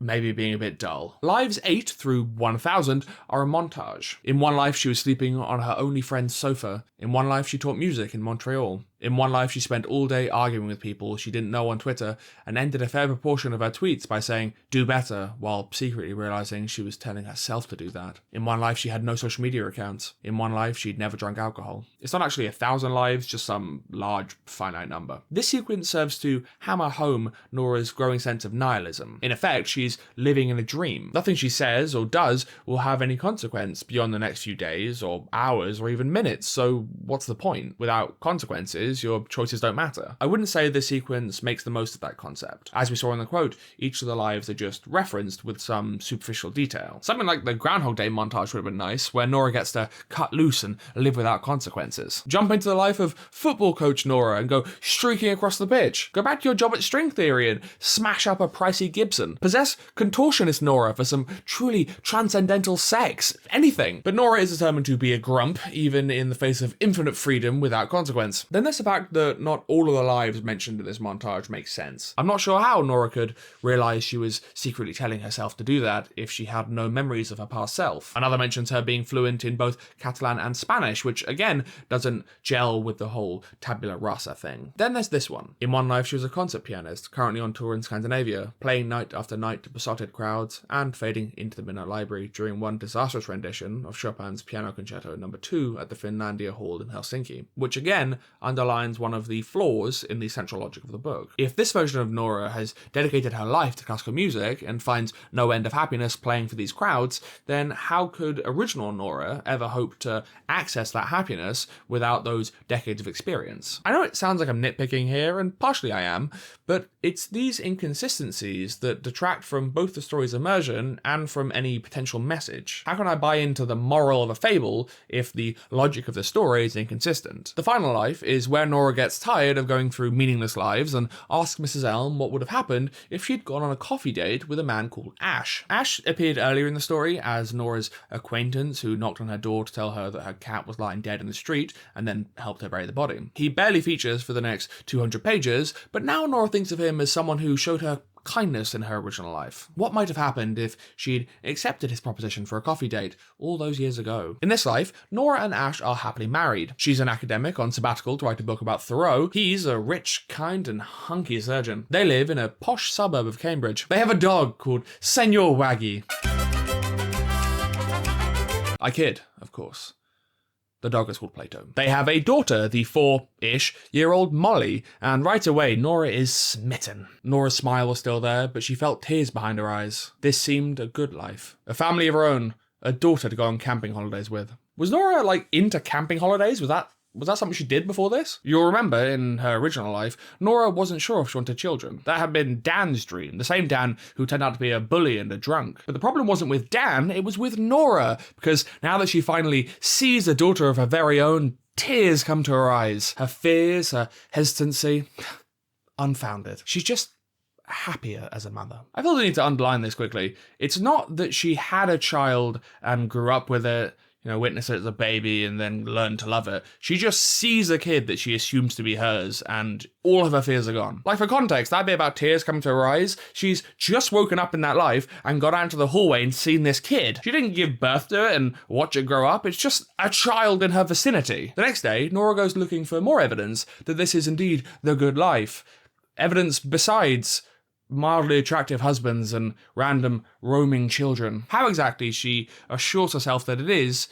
maybe being a bit dull. Lives 8 through 1000 are a montage. In one life, she was sleeping on her only friend's sofa. In one life, she taught music in Montreal. In one life, she spent all day arguing with people she didn't know on Twitter and ended a fair proportion of her tweets by saying, "do better," while secretly realizing she was telling herself to do that. In one life, she had no social media accounts. In one life, she'd never drunk alcohol. It's not actually 1,000 lives, just some large, finite number. This sequence serves to hammer home Nora's growing sense of nihilism. In effect, she's living in a dream. Nothing she says or does will have any consequence beyond the next few days or hours or even minutes, so what's the point? Without consequences, your choices don't matter. I wouldn't say this sequence makes the most of that concept. As we saw in the quote, each of the lives are just referenced with some superficial detail. Something like the Groundhog Day montage would have been nice, where Nora gets to cut loose and live without consequences. Jump into the life of football coach Nora and go streaking across the pitch. Go back to your job at string theory and smash up a pricey Gibson. Possess contortionist Nora for some truly transcendental sex. Anything. But Nora is determined to be a grump, even in the face of infinite freedom without consequence. Then there's the fact that not all of the lives mentioned in this montage make sense. I'm not sure how Nora could realise she was secretly telling herself to do that if she had no memories of her past self. Another mentions her being fluent in both Catalan and Spanish, which again doesn't gel with the whole tabula rasa thing. Then there's this one. In one life she was a concert pianist, currently on tour in Scandinavia, playing night after night to besotted crowds and fading into the Midnight Library during one disastrous rendition of Chopin's Piano Concerto No. 2 at the Finlandia Hall in Helsinki, which again underlines one of the flaws in the central logic of the book. If this version of Nora has dedicated her life to classical music and finds no end of happiness playing for these crowds, then how could original Nora ever hope to access that happiness without those decades of experience? I know it sounds like I'm nitpicking here, and partially I am, but it's these inconsistencies that detract from both the story's immersion and from any potential message. How can I buy into the moral of a fable if the logic of the story is inconsistent? The final life is where Nora gets tired of going through meaningless lives and asks Mrs. Elm what would have happened if she'd gone on a coffee date with a man called Ash. Ash appeared earlier in the story as Nora's acquaintance who knocked on her door to tell her that her cat was lying dead in the street and then helped her bury the body. He barely features for the next 200 pages, but now Nora thinks of him as someone who showed her kindness in her original life. What might have happened if she'd accepted his proposition for a coffee date all those years ago? In this life, Nora and Ash are happily married. She's an academic on sabbatical to write a book about Thoreau. He's a rich, kind, and hunky surgeon. They live in a posh suburb of Cambridge. They have a dog called Senor Waggy. I kid, of course. The dog is called Plato. They have a daughter, the 4-ish-year-old Molly, and right away Nora is smitten. Nora's smile was still there, but she felt tears behind her eyes. This seemed a good life. A family of her own, a daughter to go on camping holidays with. Was Nora, into camping holidays? Was that something she did before this? You'll remember, in her original life, Nora wasn't sure if she wanted children. That had been Dan's dream, the same Dan who turned out to be a bully and a drunk. But the problem wasn't with Dan, it was with Nora, because now that she finally sees a daughter of her very own, tears come to her eyes. Her fears, her hesitancy, unfounded. She's just happier as a mother. I feel the need to underline this quickly. It's not that she had a child and grew up with it, witness it as a baby and then learn to love it. She just sees a kid that she assumes to be hers and all of her fears are gone. For context, that'd be about tears coming to her eyes. She's just woken up in that life and got out into the hallway and seen this kid. She didn't give birth to it and watch it grow up. It's just a child in her vicinity. The next day, Nora goes looking for more evidence that this is indeed the good life. Evidence besides mildly attractive husbands and random roaming children. How exactly she assures herself that it is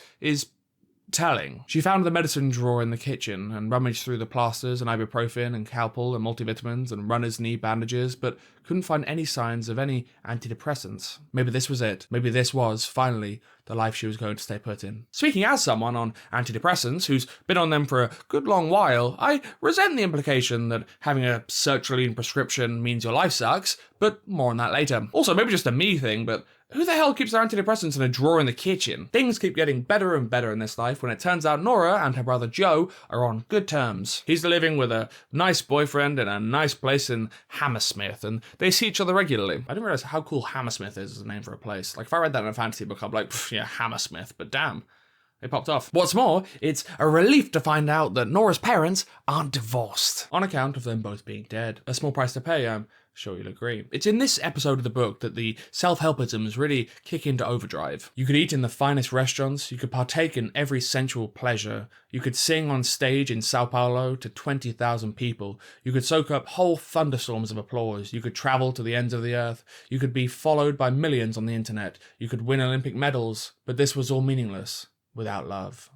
telling. She found the medicine drawer in the kitchen and rummaged through the plasters and ibuprofen and Calpol and multivitamins and runner's knee bandages, but couldn't find any signs of any antidepressants. Maybe this was it. Maybe this was, finally, the life she was going to stay put in. Speaking as someone on antidepressants who's been on them for a good long while, I resent the implication that having a sertraline prescription means your life sucks, but more on that later. Also, maybe just a me thing, but who the hell keeps their antidepressants in a drawer in the kitchen? Things keep getting better and better in this life when it turns out Nora and her brother Joe are on good terms. He's living with a nice boyfriend in a nice place in Hammersmith, and they see each other regularly. I didn't realize how cool Hammersmith is as a name for a place. Like, if I read that in a fantasy book, I'd be like, yeah, Hammersmith, but damn. It popped off. What's more, it's a relief to find out that Nora's parents aren't divorced, on account of them both being dead. A small price to pay, I'm sure you'll agree. It's in this episode of the book that the self-helpisms really kick into overdrive. You could eat in the finest restaurants, you could partake in every sensual pleasure, you could sing on stage in Sao Paulo to 20,000 people, you could soak up whole thunderstorms of applause, you could travel to the ends of the earth, you could be followed by millions on the internet, you could win Olympic medals, but this was all meaningless without love.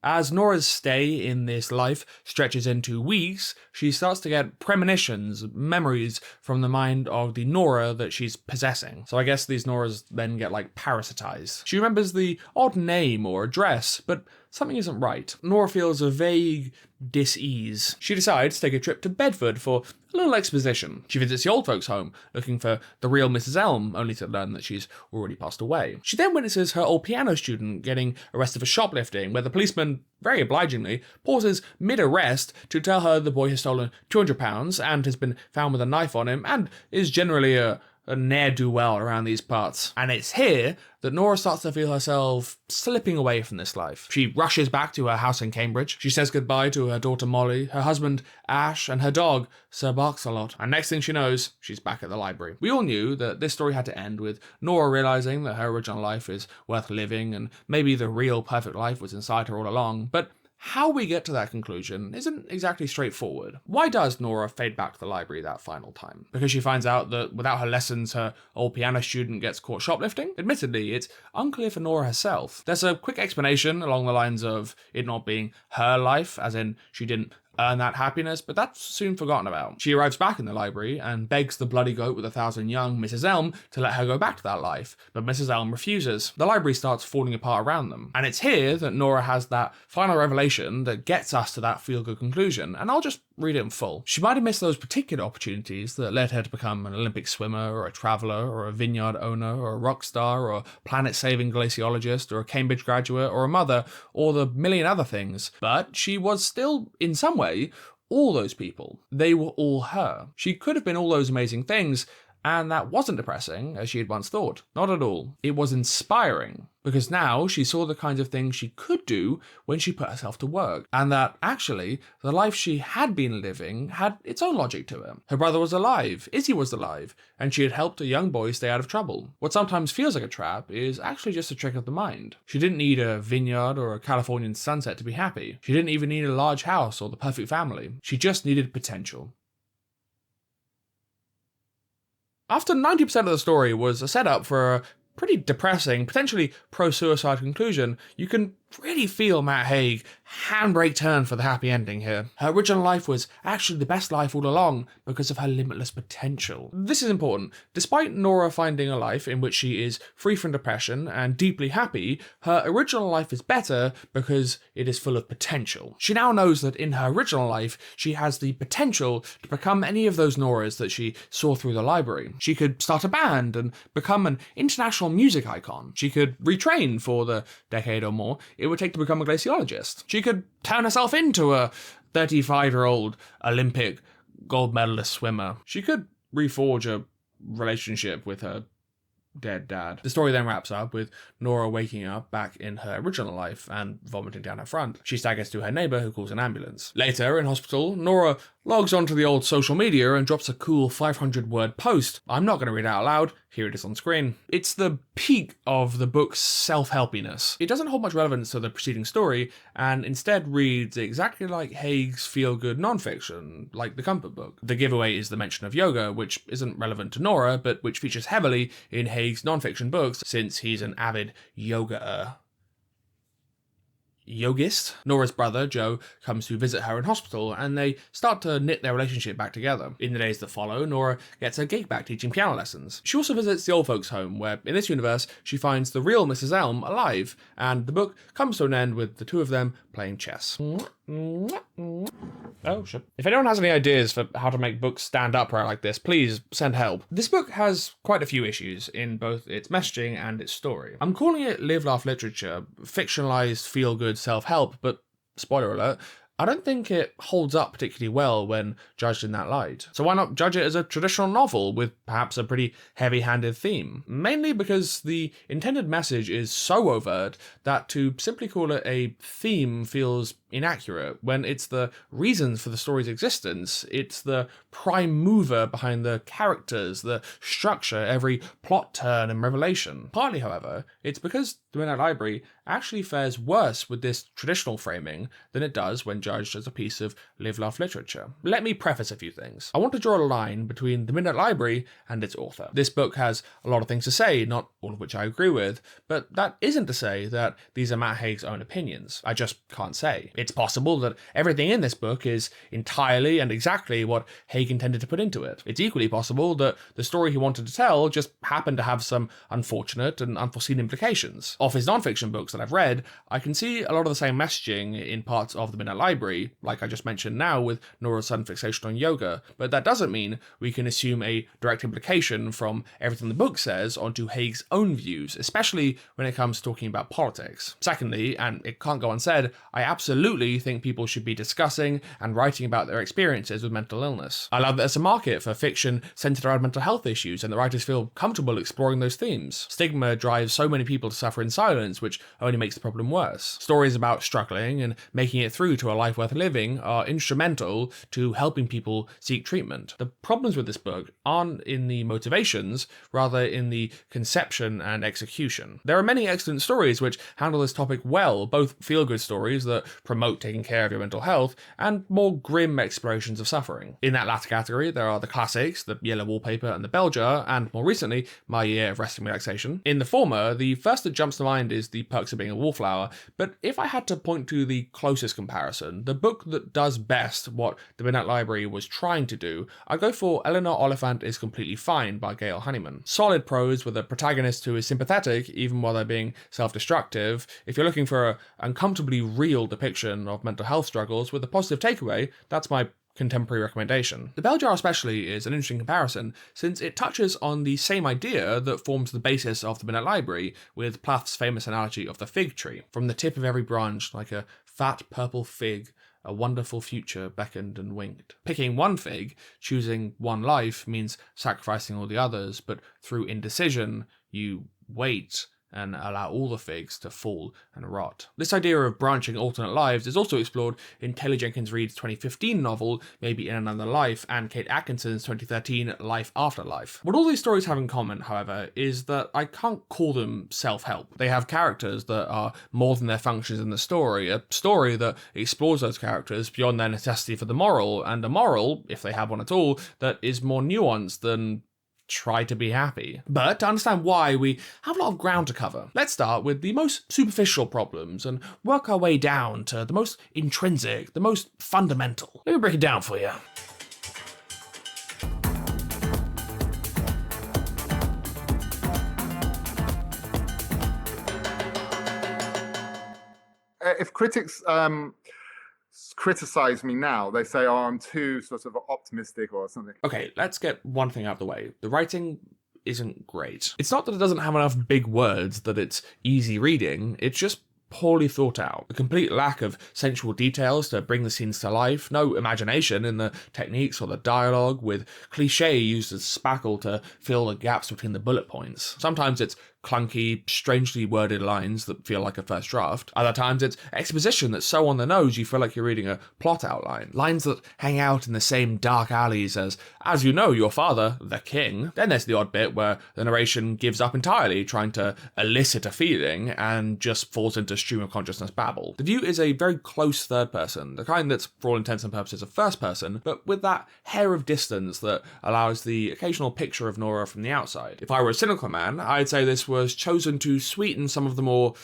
As Nora's stay in this life stretches into weeks, she starts to get premonitions, memories from the mind of the Nora that she's possessing. So I guess these Noras then get like parasitized. She remembers the odd name or address, but something isn't right. Nora feels a vague dis-ease. She decides to take a trip to Bedford for a little exposition. She visits the old folks' home, looking for the real Mrs. Elm, only to learn that she's already passed away. She then witnesses her old piano student getting arrested for shoplifting, where the policeman, very obligingly, pauses mid-arrest to tell her the boy has stolen £200 and has been found with a knife on him and is generally a ne'er-do-well around these parts. And it's here that Nora starts to feel herself slipping away from this life. She rushes back to her house in Cambridge. She says goodbye to her daughter Molly, her husband Ash, and her dog Sir Barks-a-Lot. And next thing she knows, she's back at the library. We all knew that this story had to end with Nora realizing that her original life is worth living and maybe the real perfect life was inside her all along, but how we get to that conclusion isn't exactly straightforward. Why does Nora fade back to the library that final time? Because she finds out that without her lessons, her old piano student gets caught shoplifting? Admittedly, it's unclear for Nora herself. There's a quick explanation along the lines of it not being her life, as in she didn't earn that happiness, but that's soon forgotten about. She arrives back in the library and begs the bloody goat with 1,000 young, Mrs. Elm, to let her go back to that life, but Mrs. Elm refuses. The library starts falling apart around them, and it's here that Nora has that final revelation that gets us to that feel-good conclusion, and I'll just read it in full. She might have missed those particular opportunities that led her to become an Olympic swimmer, or a traveller, or a vineyard owner, or a rock star, or a planet-saving glaciologist, or a Cambridge graduate, or a mother, or the million other things, but she was still, in some way, all those people. They were all her. She could have been all those amazing things, and that wasn't depressing, as she had once thought. Not at all. It was inspiring, because now she saw the kinds of things she could do when she put herself to work, and that, actually, the life she had been living had its own logic to it. Her brother was alive, Izzy was alive, and she had helped a young boy stay out of trouble. What sometimes feels like a trap is actually just a trick of the mind. She didn't need a vineyard or a Californian sunset to be happy. She didn't even need a large house or the perfect family. She just needed potential. After 90% of the story was a setup for a pretty depressing, potentially pro-suicide conclusion, you can really feel Matt Haig handbrake turn for the happy ending here. Her original life was actually the best life all along because of her limitless potential. This is important. Despite Nora finding a life in which she is free from depression and deeply happy, her original life is better because it is full of potential. She now knows that in her original life, she has the potential to become any of those Noras that she saw through the library. She could start a band and become an international music icon. She could retrain for the decade or more it would take to become a glaciologist. She could turn herself into a 35-year-old Olympic gold medalist swimmer. She could reforge a relationship with her dead dad. The story then wraps up with Nora waking up back in her original life and vomiting down her front. She staggers to her neighbour who calls an ambulance. Later, in hospital, Nora logs onto the old social media and drops a cool 500-word post. I'm not going to read it out loud. Here it is on screen. It's the peak of the book's self-helpiness. It doesn't hold much relevance to the preceding story, and instead reads exactly like Haig's feel-good non-fiction, like The Comfort Book. The giveaway is the mention of yoga, which isn't relevant to Nora, but which features heavily in Haig's non-fiction books, since he's an avid yoga-er. yogist. Nora's brother, Joe, comes to visit her in hospital, and they start to knit their relationship back together. In the days that follow, Nora gets her gig back teaching piano lessons. She also visits the old folks' home, where, in this universe, she finds the real Mrs. Elm alive, and the book comes to an end with the two of them playing chess. Oh, shit. If anyone has any ideas for how to make books stand upright like this, please send help. This book has quite a few issues in both its messaging and its story. I'm calling it live-laugh literature, fictionalized feel-good self-help, but spoiler alert, I don't think it holds up particularly well when judged in that light. So why not judge it as a traditional novel with perhaps a pretty heavy-handed theme? Mainly because the intended message is so overt that to simply call it a theme feels inaccurate, when it's the reasons for the story's existence, it's the prime mover behind the characters, the structure, every plot turn and revelation. Partly, however, it's because The Midnight Library actually fares worse with this traditional framing than it does when judged as a piece of live-laugh literature. Let me preface a few things. I want to draw a line between The Midnight Library and its author. This book has a lot of things to say, not all of which I agree with, but that isn't to say that these are Matt Haig's own opinions. I just can't say. It's possible that everything in this book is entirely and exactly what Haig intended to put into it. It's equally possible that the story he wanted to tell just happened to have some unfortunate and unforeseen implications. Of his non-fiction books that I've read, I can see a lot of the same messaging in parts of The Midnight Library, like I just mentioned now with Nora's sudden fixation on yoga, but that doesn't mean we can assume a direct implication from everything the book says onto Haig's own views, especially when it comes to talking about politics. Secondly, and it can't go unsaid, I absolutely think people should be discussing and writing about their experiences with mental illness. I love that there's a market for fiction centered around mental health issues and the writers feel comfortable exploring those themes. Stigma drives so many people to suffer in silence, which only makes the problem worse. Stories about struggling and making it through to a life worth living are instrumental to helping people seek treatment. The problems with this book aren't in the motivations, rather in the conception and execution. There are many excellent stories which handle this topic well, both feel-good stories that promote taking care of your mental health, and more grim explorations of suffering. In that latter category, there are the classics, The Yellow Wallpaper and The Bell Jar, and more recently, My Year of Rest and Relaxation. In the former, the first that jumps to mind is The Perks of Being a Wallflower, but if I had to point to the closest comparison, the book that does best what The Midnight Library was trying to do, I'd go for Eleanor Oliphant is Completely Fine by Gail Honeyman. Solid prose with a protagonist who is sympathetic even while they're being self-destructive. If you're looking for an uncomfortably real depiction of mental health struggles with a positive takeaway, that's my contemporary recommendation. The Bell Jar especially is an interesting comparison, since it touches on the same idea that forms the basis of The Midnight Library, with Plath's famous analogy of the fig tree. From the tip of every branch, like a fat purple fig, a wonderful future beckoned and winked. Picking one fig, choosing one life, means sacrificing all the others, but through indecision, you wait and allow all the figs to fall and rot. This idea of branching alternate lives is also explored in Taylor Jenkins Reid's 2015 novel, Maybe in Another Life, and Kate Atkinson's 2013 Life After Life. What all these stories have in common, however, is that I can't call them self-help. They have characters that are more than their functions in the story, a story that explores those characters beyond their necessity for the moral, and a moral, if they have one at all, that is more nuanced than try to be happy. But to understand why, we have a lot of ground to cover. Let's start with the most superficial problems and work our way down to the most intrinsic, the most fundamental. Let me break it down for you. If critics criticize me now, they say, oh, I'm too sort of optimistic or something. Okay, let's get one thing out of the way. The writing isn't great. It's not that it doesn't have enough big words that it's easy reading, it's just poorly thought out. A complete lack of sensual details to bring the scenes to life, no imagination in the techniques or the dialogue, with cliché used as spackle to fill the gaps between the bullet points. Sometimes it's clunky, strangely worded lines that feel like a first draft. Other times it's exposition that's so on the nose you feel like you're reading a plot outline. Lines that hang out in the same dark alleys as you know, your father, the king. Then there's the odd bit where the narration gives up entirely, trying to elicit a feeling, and just falls into stream of consciousness babble. The view is a very close third person, the kind that's, for all intents and purposes, a first person, but with that hair of distance that allows the occasional picture of Nora from the outside. If I were a cynical man, I'd say this was chosen to sweeten some of the more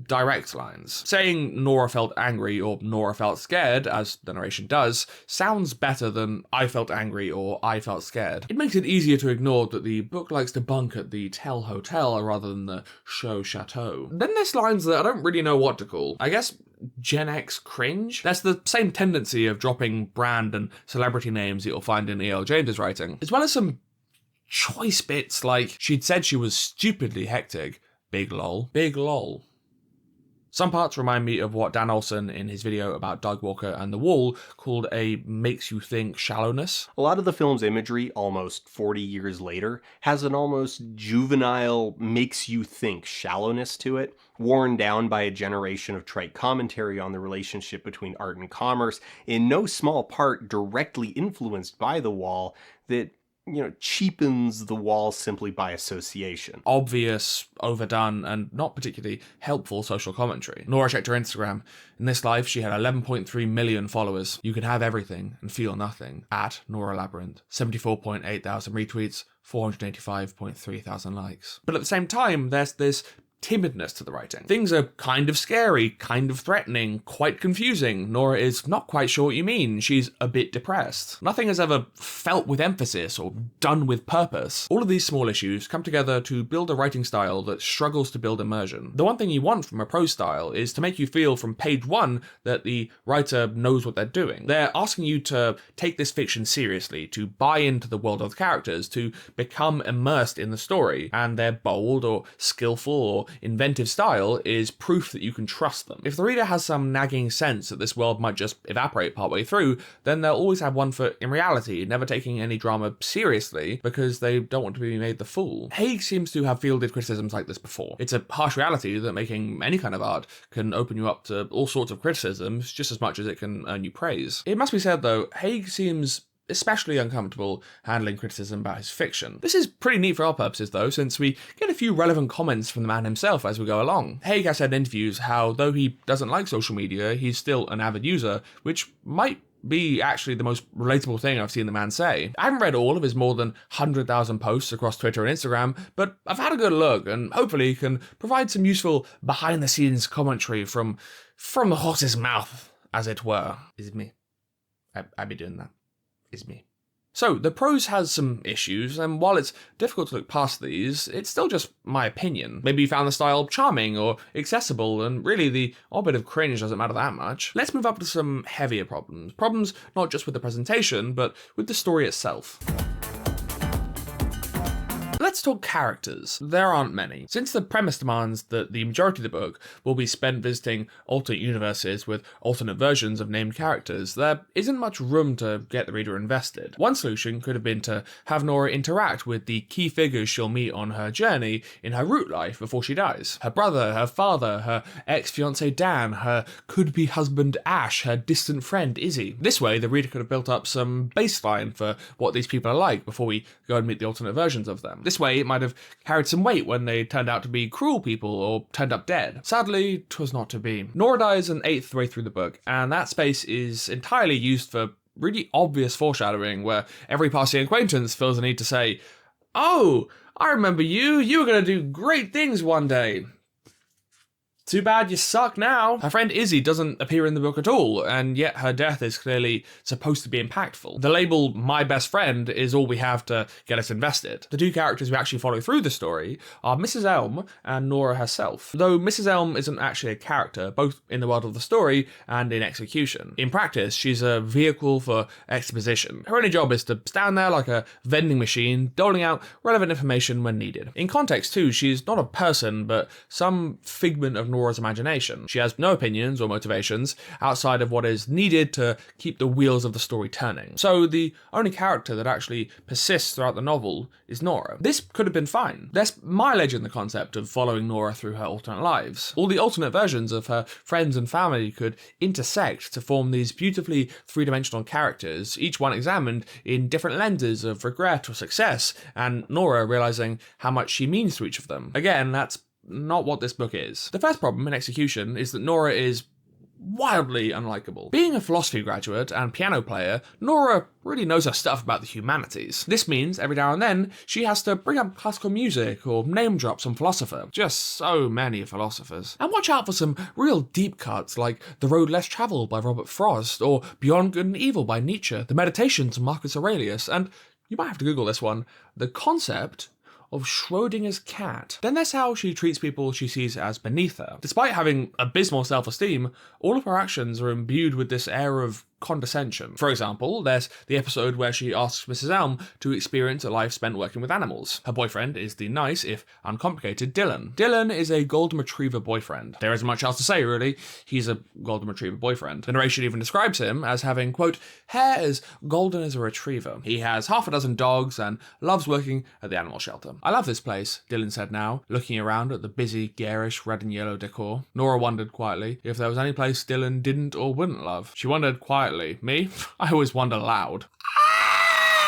direct lines. Saying Nora felt angry or Nora felt scared, as the narration does, sounds better than I felt angry or I felt scared. It makes it easier to ignore that the book likes to bunk at the Tell Hotel rather than the Show Chateau. Then there's lines that I don't really know what to call. I guess Gen X cringe? That's the same tendency of dropping brand and celebrity names that you'll find in E.L. James's writing, as well as some choice bits like she'd said she was stupidly hectic. Big lol. Big lol. Some parts remind me of what Dan Olsen in his video about Doug Walker and The Wall called a makes you think shallowness. A lot of the film's imagery, almost 40 years later, has an almost juvenile makes you think shallowness to it, worn down by a generation of trite commentary on the relationship between art and commerce, in no small part directly influenced by The Wall, that cheapens The Wall simply by association. Obvious, overdone, and not particularly helpful social commentary. Nora checked her Instagram. In this life, she had 11.3 million followers. You can have everything and feel nothing. At Nora Labyrinth. 74.8 thousand retweets, 485.3 thousand likes. But at the same time, there's this timidness to the writing. Things are kind of scary, kind of threatening, quite confusing. Nora is not quite sure what you mean. She's a bit depressed. Nothing is ever felt with emphasis or done with purpose. All of these small issues come together to build a writing style that struggles to build immersion. The one thing you want from a prose style is to make you feel from page one that the writer knows what they're doing. They're asking you to take this fiction seriously, to buy into the world of the characters, to become immersed in the story, and their bold or skillful or inventive style is proof that you can trust them. If the reader has some nagging sense that this world might just evaporate partway through, then they'll always have one foot in reality, never taking any drama seriously because they don't want to be made the fool. Haig seems to have fielded criticisms like this before. It's a harsh reality that making any kind of art can open you up to all sorts of criticisms just as much as it can earn you praise. It must be said though, Haig seems especially uncomfortable handling criticism about his fiction. This is pretty neat for our purposes though, since we get a few relevant comments from the man himself as we go along. Haig has said in interviews how though he doesn't like social media, he's still an avid user, which might be actually the most relatable thing I've seen the man say. I haven't read all of his more than 100,000 posts across Twitter and Instagram, but I've had a good look and hopefully can provide some useful behind-the-scenes commentary from the horse's mouth, as it were. Is it me? I'd be doing that. Is me. So, the prose has some issues, and while it's difficult to look past these, it's still just my opinion. Maybe you found the style charming or accessible, and really the odd bit of cringe doesn't matter that much. Let's move up to some heavier problems. Problems not just with the presentation, but with the story itself. Let's talk characters. There aren't many. Since the premise demands that the majority of the book will be spent visiting alternate universes with alternate versions of named characters, there isn't much room to get the reader invested. One solution could have been to have Nora interact with the key figures she'll meet on her journey in her root life before she dies. Her brother, her father, her ex-fiancé Dan, her could-be husband Ash, her distant friend Izzy. This way, the reader could have built up some baseline for what these people are like before we go and meet the alternate versions of them. This way, it might have carried some weight when they turned out to be cruel people or turned up dead. Sadly, 'twas not to be. Nora dies an eighth way through the book, and that space is entirely used for really obvious foreshadowing, where every passing acquaintance feels the need to say, "Oh, I remember you. You were going to do great things one day. Too bad you suck now." Her friend Izzy doesn't appear in the book at all, and yet her death is clearly supposed to be impactful. The label "my best friend" is all we have to get us invested. The two characters we actually follow through the story are Mrs. Elm and Nora herself, though Mrs. Elm isn't actually a character, both in the world of the story and in execution. In practice, she's a vehicle for exposition. Her only job is to stand there like a vending machine, doling out relevant information when needed. In context too, she's not a person, but some figment of Nora's imagination. She has no opinions or motivations outside of what is needed to keep the wheels of the story turning. So the only character that actually persists throughout the novel is Nora. This could have been fine. There's mileage in the concept of following Nora through her alternate lives. All the alternate versions of her friends and family could intersect to form these beautifully three-dimensional characters, each one examined in different lenses of regret or success, and Nora realizing how much she means to each of them. Again, that's not what this book is. The first problem in execution is that Nora is wildly unlikable. Being a philosophy graduate and piano player, Nora really knows her stuff about the humanities. This means every now and then she has to bring up classical music or name drop some philosopher. Just so many philosophers. And watch out for some real deep cuts like The Road Less Travelled by Robert Frost or Beyond Good and Evil by Nietzsche, The Meditations of Marcus Aurelius, and you might have to Google this one, The Concept of Schrodinger's cat. Then there's how she treats people she sees as beneath her. Despite having abysmal self-esteem, all of her actions are imbued with this air of condescension. For example, there's the episode where she asks Mrs. Elm to experience a life spent working with animals. Her boyfriend is the nice, if uncomplicated, Dylan. Dylan is a golden retriever boyfriend. There isn't much else to say, really. He's a golden retriever boyfriend. The narration even describes him as having, quote, hair as golden as a retriever. He has half a dozen dogs and loves working at the animal shelter. I love this place, Dylan said now, looking around at the busy, garish red and yellow decor. Nora wondered quietly if there was any place Dylan didn't or wouldn't love. She wondered quietly. Me? I always wonder loud.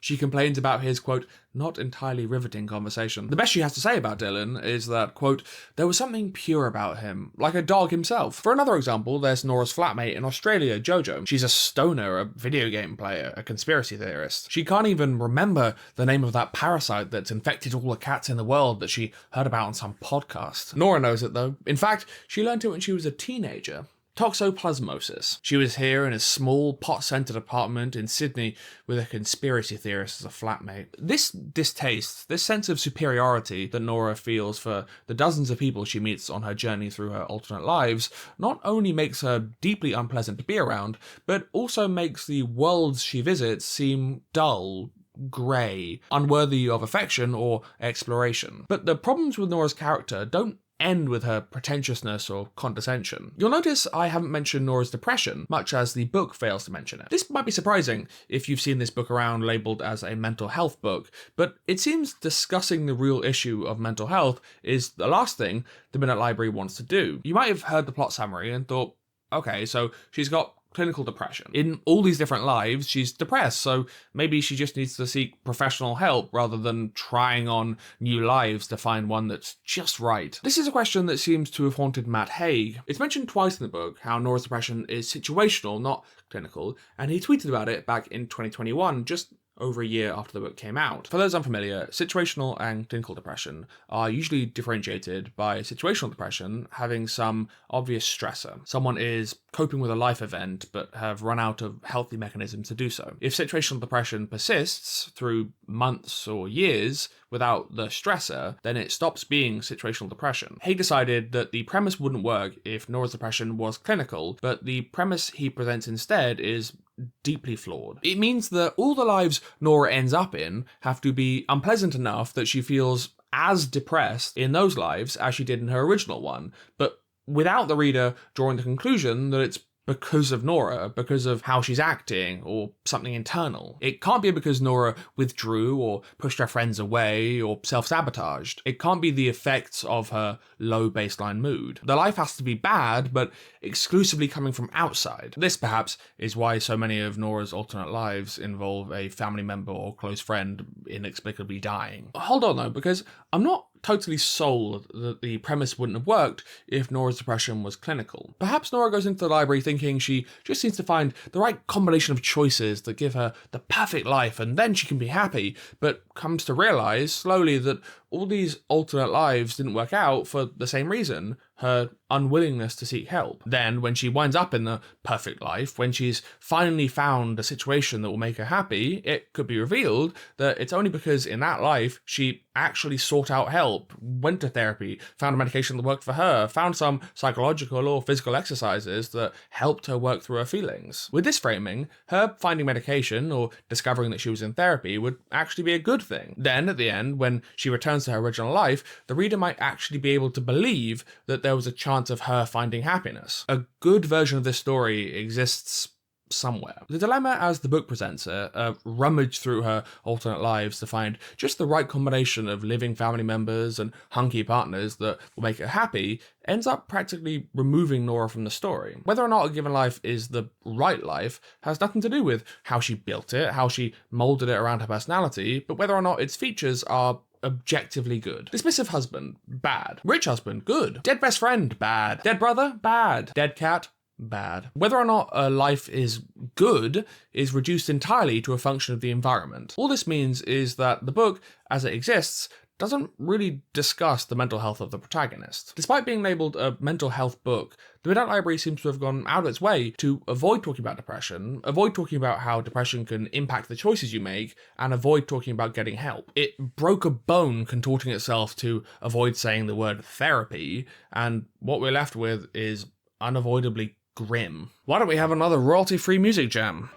She complains about his, quote, not entirely riveting conversation. The best she has to say about Dylan is that, quote, there was something pure about him, like a dog himself. For another example, there's Nora's flatmate in Australia, Jojo. She's a stoner, a video game player, a conspiracy theorist. She can't even remember the name of that parasite that's infected all the cats in the world that she heard about on some podcast. Nora knows it, though. In fact, she learned it when she was a teenager. Toxoplasmosis. She was here in a small, pot-scented apartment in Sydney with a conspiracy theorist as a flatmate. This distaste, this sense of superiority that Nora feels for the dozens of people she meets on her journey through her alternate lives, not only makes her deeply unpleasant to be around, but also makes the worlds she visits seem dull, grey, unworthy of affection or exploration. But the problems with Nora's character don't end with her pretentiousness or condescension. You'll notice I haven't mentioned Nora's depression, much as the book fails to mention it. This might be surprising if you've seen this book around labelled as a mental health book, but it seems discussing the real issue of mental health is the last thing the Midnight Library wants to do. You might have heard the plot summary and thought, okay, so she's got clinical depression. In all these different lives, she's depressed, so maybe she just needs to seek professional help rather than trying on new lives to find one that's just right. This is a question that seems to have haunted Matt Haig. It's mentioned twice in the book how Nora's depression is situational, not clinical, and he tweeted about it back in 2021, just over a year after the book came out. For those unfamiliar, situational and clinical depression are usually differentiated by situational depression having some obvious stressor. Someone is coping with a life event but have run out of healthy mechanisms to do so. If situational depression persists through months or years without the stressor, then it stops being situational depression. He decided that the premise wouldn't work if Nora's depression was clinical, but the premise he presents instead is deeply flawed. It means that all the lives Nora ends up in have to be unpleasant enough that she feels as depressed in those lives as she did in her original one, but without the reader drawing the conclusion that it's because of Nora, because of how she's acting, or something internal. It can't be because Nora withdrew or pushed her friends away or self-sabotaged. It can't be the effects of her low baseline mood. The life has to be bad, but exclusively coming from outside. This, perhaps, is why so many of Nora's alternate lives involve a family member or close friend inexplicably dying. Hold on, though, because I'm not totally sold that the premise wouldn't have worked if Nora's depression was clinical. Perhaps Nora goes into the library thinking she just needs to find the right combination of choices that give her the perfect life and then she can be happy, but comes to realise slowly that all these alternate lives didn't work out for the same reason, her unwillingness to seek help. Then, when she winds up in the perfect life, when she's finally found a situation that will make her happy, it could be revealed that it's only because in that life she actually sought out help, went to therapy, found a medication that worked for her, found some psychological or physical exercises that helped her work through her feelings. With this framing, her finding medication or discovering that she was in therapy would actually be a good thing. Then, at the end, when she returns to her original life, the reader might actually be able to believe that there was a chance of her finding happiness. A good version of this story exists somewhere. The dilemma as the book presents her, a rummage through her alternate lives to find just the right combination of living family members and hunky partners that will make her happy, ends up practically removing Nora from the story. Whether or not a given life is the right life has nothing to do with how she built it, how she moulded it around her personality, but whether or not its features are objectively good. Dismissive husband, bad. Rich husband, good. Dead best friend, bad. Dead brother, bad. Dead cat, bad. Whether or not a life is good is reduced entirely to a function of the environment. All this means is that the book, as it exists, doesn't really discuss the mental health of the protagonist. Despite being labelled a mental health book, the Midnight Library seems to have gone out of its way to avoid talking about depression, avoid talking about how depression can impact the choices you make, and avoid talking about getting help. It broke a bone contorting itself to avoid saying the word therapy, and what we're left with is unavoidably grim. Why don't we have another royalty-free music jam?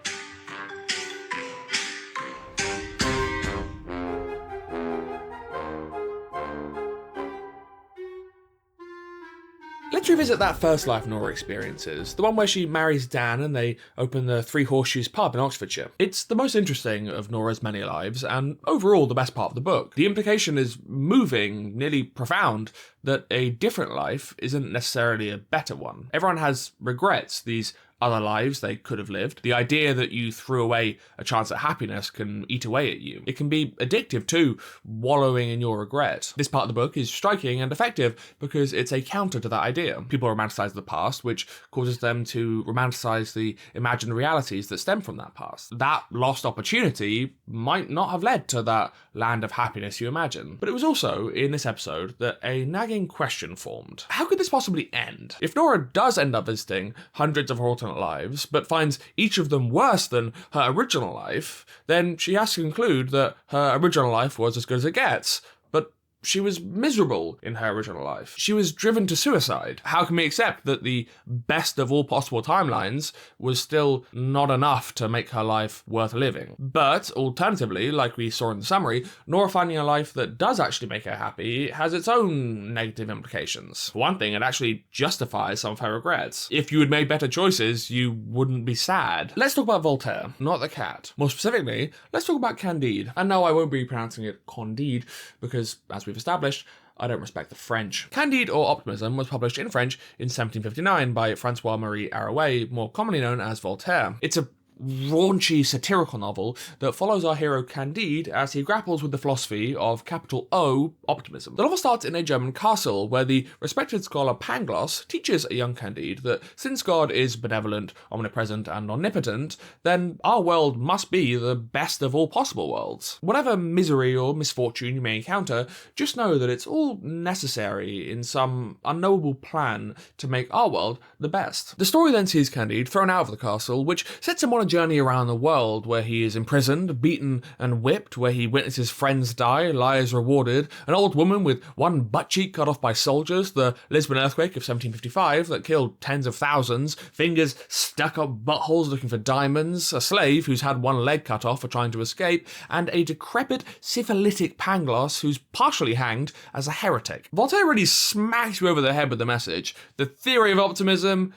Let's revisit that first life Nora experiences, the one where she marries Dan and they open the Three Horseshoes pub in Oxfordshire. It's the most interesting of Nora's many lives, and overall the best part of the book. The implication is moving, nearly profound, that a different life isn't necessarily a better one. Everyone has regrets, these other lives they could have lived. The idea that you threw away a chance at happiness can eat away at you. It can be addictive too, wallowing in your regret. This part of the book is striking and effective because it's a counter to that idea. People romanticize the past, which causes them to romanticize the imagined realities that stem from that past. That lost opportunity might not have led to that land of happiness you imagine. But it was also, in this episode, that a nagging question formed. How could this possibly end? If Nora does end up visiting hundreds of alternate lives, but finds each of them worse than her original life, then she has to conclude that her original life was as good as it gets. But she was miserable in her original life. She was driven to suicide. How can we accept that the best of all possible timelines was still not enough to make her life worth living? But, alternatively, like we saw in the summary, Nora finding a life that does actually make her happy has its own negative implications. For one thing, it actually justifies some of her regrets. If you had made better choices, you wouldn't be sad. Let's talk about Voltaire, not the cat. More specifically, let's talk about Candide. And no, I won't be pronouncing it Candide, because, as we've established, I don't respect the French. Candide or Optimism was published in French in 1759 by Francois-Marie Arouet, more commonly known as Voltaire. It's a raunchy satirical novel that follows our hero Candide as he grapples with the philosophy of capital O, optimism. The novel starts in a German castle where the respected scholar Pangloss teaches a young Candide that since God is benevolent, omnipresent, and omnipotent, then our world must be the best of all possible worlds. Whatever misery or misfortune you may encounter, just know that it's all necessary in some unknowable plan to make our world the best. The story then sees Candide thrown out of the castle, which sets him on a journey around the world where he is imprisoned, beaten and whipped, where he witnesses friends die, liars rewarded, an old woman with one butt cheek cut off by soldiers, the Lisbon earthquake of 1755 that killed tens of thousands, fingers stuck up buttholes looking for diamonds, a slave who's had one leg cut off for trying to escape, and a decrepit syphilitic Pangloss who's partially hanged as a heretic. Voltaire really smacks you over the head with the message. The theory of optimism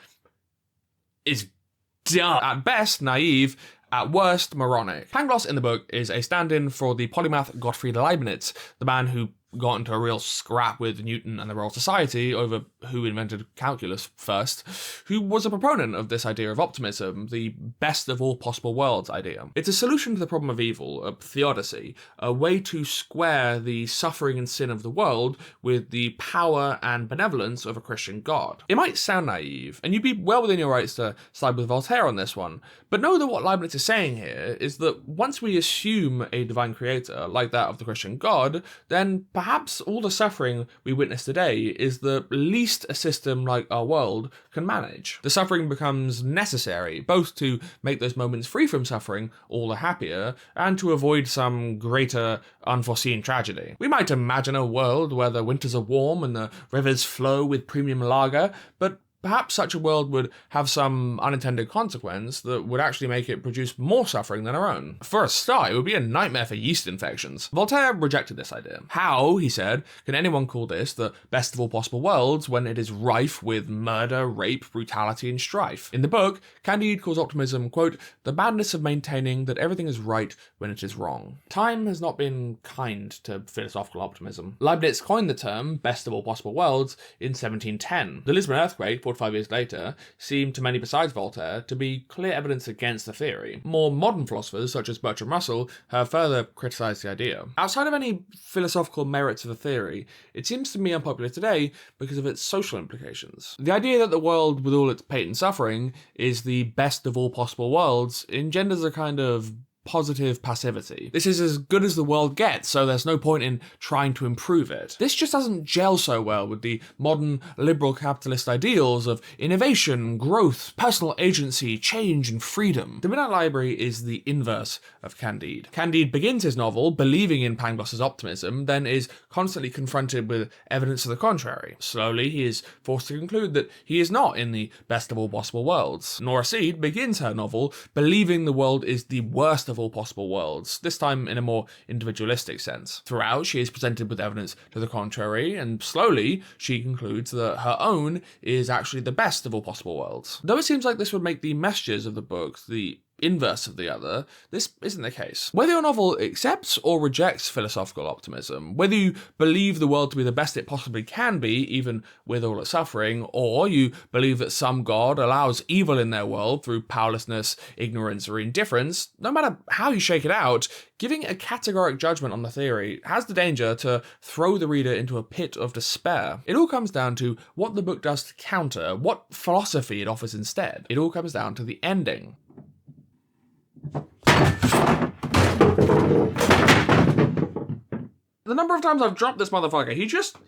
is dumb. At best, naive. At worst, moronic. Pangloss in the book is a stand-in for the polymath Gottfried Leibniz, the man who got into a real scrap with Newton and the Royal Society over who invented calculus first, who was a proponent of this idea of optimism, the best of all possible worlds idea. It's a solution to the problem of evil, a theodicy, a way to square the suffering and sin of the world with the power and benevolence of a Christian God. It might sound naive, and you'd be well within your rights to side with Voltaire on this one, but know that what Leibniz is saying here is that once we assume a divine creator, like that of the Christian God, then perhaps all the suffering we witness today is the least a system like our world can manage. The suffering becomes necessary, both to make those moments free from suffering all the happier, and to avoid some greater unforeseen tragedy. We might imagine a world where the winters are warm and the rivers flow with premium lager, but perhaps such a world would have some unintended consequence that would actually make it produce more suffering than our own. For a start, it would be a nightmare for yeast infections. Voltaire rejected this idea. How, he said, can anyone call this the best of all possible worlds when it is rife with murder, rape, brutality, and strife? In the book, Candide calls optimism, quote, the madness of maintaining that everything is right when it is wrong. Time has not been kind to philosophical optimism. Leibniz coined the term best of all possible worlds in 1710. The Lisbon earthquake 5 years later, seem to many besides Voltaire to be clear evidence against the theory. More modern philosophers, such as Bertrand Russell, have further criticised the idea. Outside of any philosophical merits of the theory, it seems to me unpopular today because of its social implications. The idea that the world, with all its pain and suffering, is the best of all possible worlds engenders a kind of positive passivity. This is as good as the world gets, so there's no point in trying to improve it. This just doesn't gel so well with the modern liberal capitalist ideals of innovation, growth, personal agency, change, and freedom. The Midnight Library is the inverse of Candide. Candide begins his novel believing in Pangloss's optimism, then is constantly confronted with evidence to the contrary. Slowly, he is forced to conclude that he is not in the best of all possible worlds. Nora Seed begins her novel believing the world is the worst of all possible worlds, this time in a more individualistic sense. Throughout, she is presented with evidence to the contrary, and slowly she concludes that her own is actually the best of all possible worlds. Though it seems like this would make the messages of the book the inverse of the other, this isn't the case. Whether your novel accepts or rejects philosophical optimism, whether you believe the world to be the best it possibly can be, even with all its suffering, or you believe that some god allows evil in their world through powerlessness, ignorance, or indifference, no matter how you shake it out, giving a categoric judgment on the theory has the danger to throw the reader into a pit of despair. It all comes down to what the book does to counter, what philosophy it offers instead. It all comes down to the ending. The number of times I've dropped this motherfucker,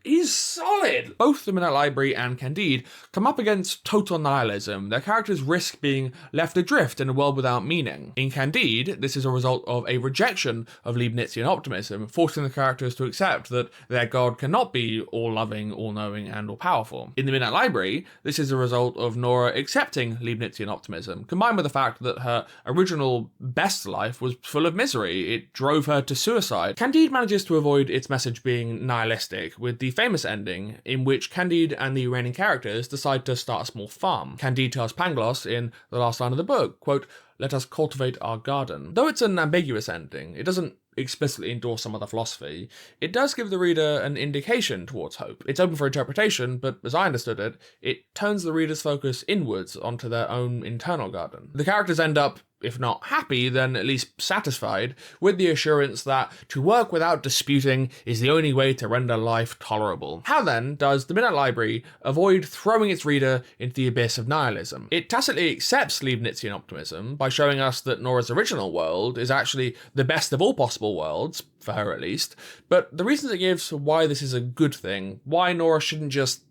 he's solid. Both the Midnight Library and Candide come up against total nihilism. Their characters risk being left adrift in a world without meaning. In Candide, this is a result of a rejection of Leibnizian optimism, forcing the characters to accept that their god cannot be all-loving, all-knowing, and all-powerful. In the Midnight Library, this is a result of Nora accepting Leibnizian optimism, combined with the fact that her original best life was full of misery. It drove her to suicide. Candide manages to avoid its message being nihilistic, with the famous ending in which Candide and the reigning characters decide to start a small farm. Candide tells Pangloss in the last line of the book, quote, "Let us cultivate our garden." Though it's an ambiguous ending, it doesn't explicitly endorse some other philosophy, it does give the reader an indication towards hope. It's open for interpretation, but as I understood it, it turns the reader's focus inwards onto their own internal garden. The characters end up, if not happy, then at least satisfied, with the assurance that to work without disputing is the only way to render life tolerable. How then does the Midnight Library avoid throwing its reader into the abyss of nihilism? It tacitly accepts Leibnizian optimism by showing us that Nora's original world is actually the best of all possible worlds, for her at least, but the reasons it gives for why this is a good thing, why Nora shouldn't just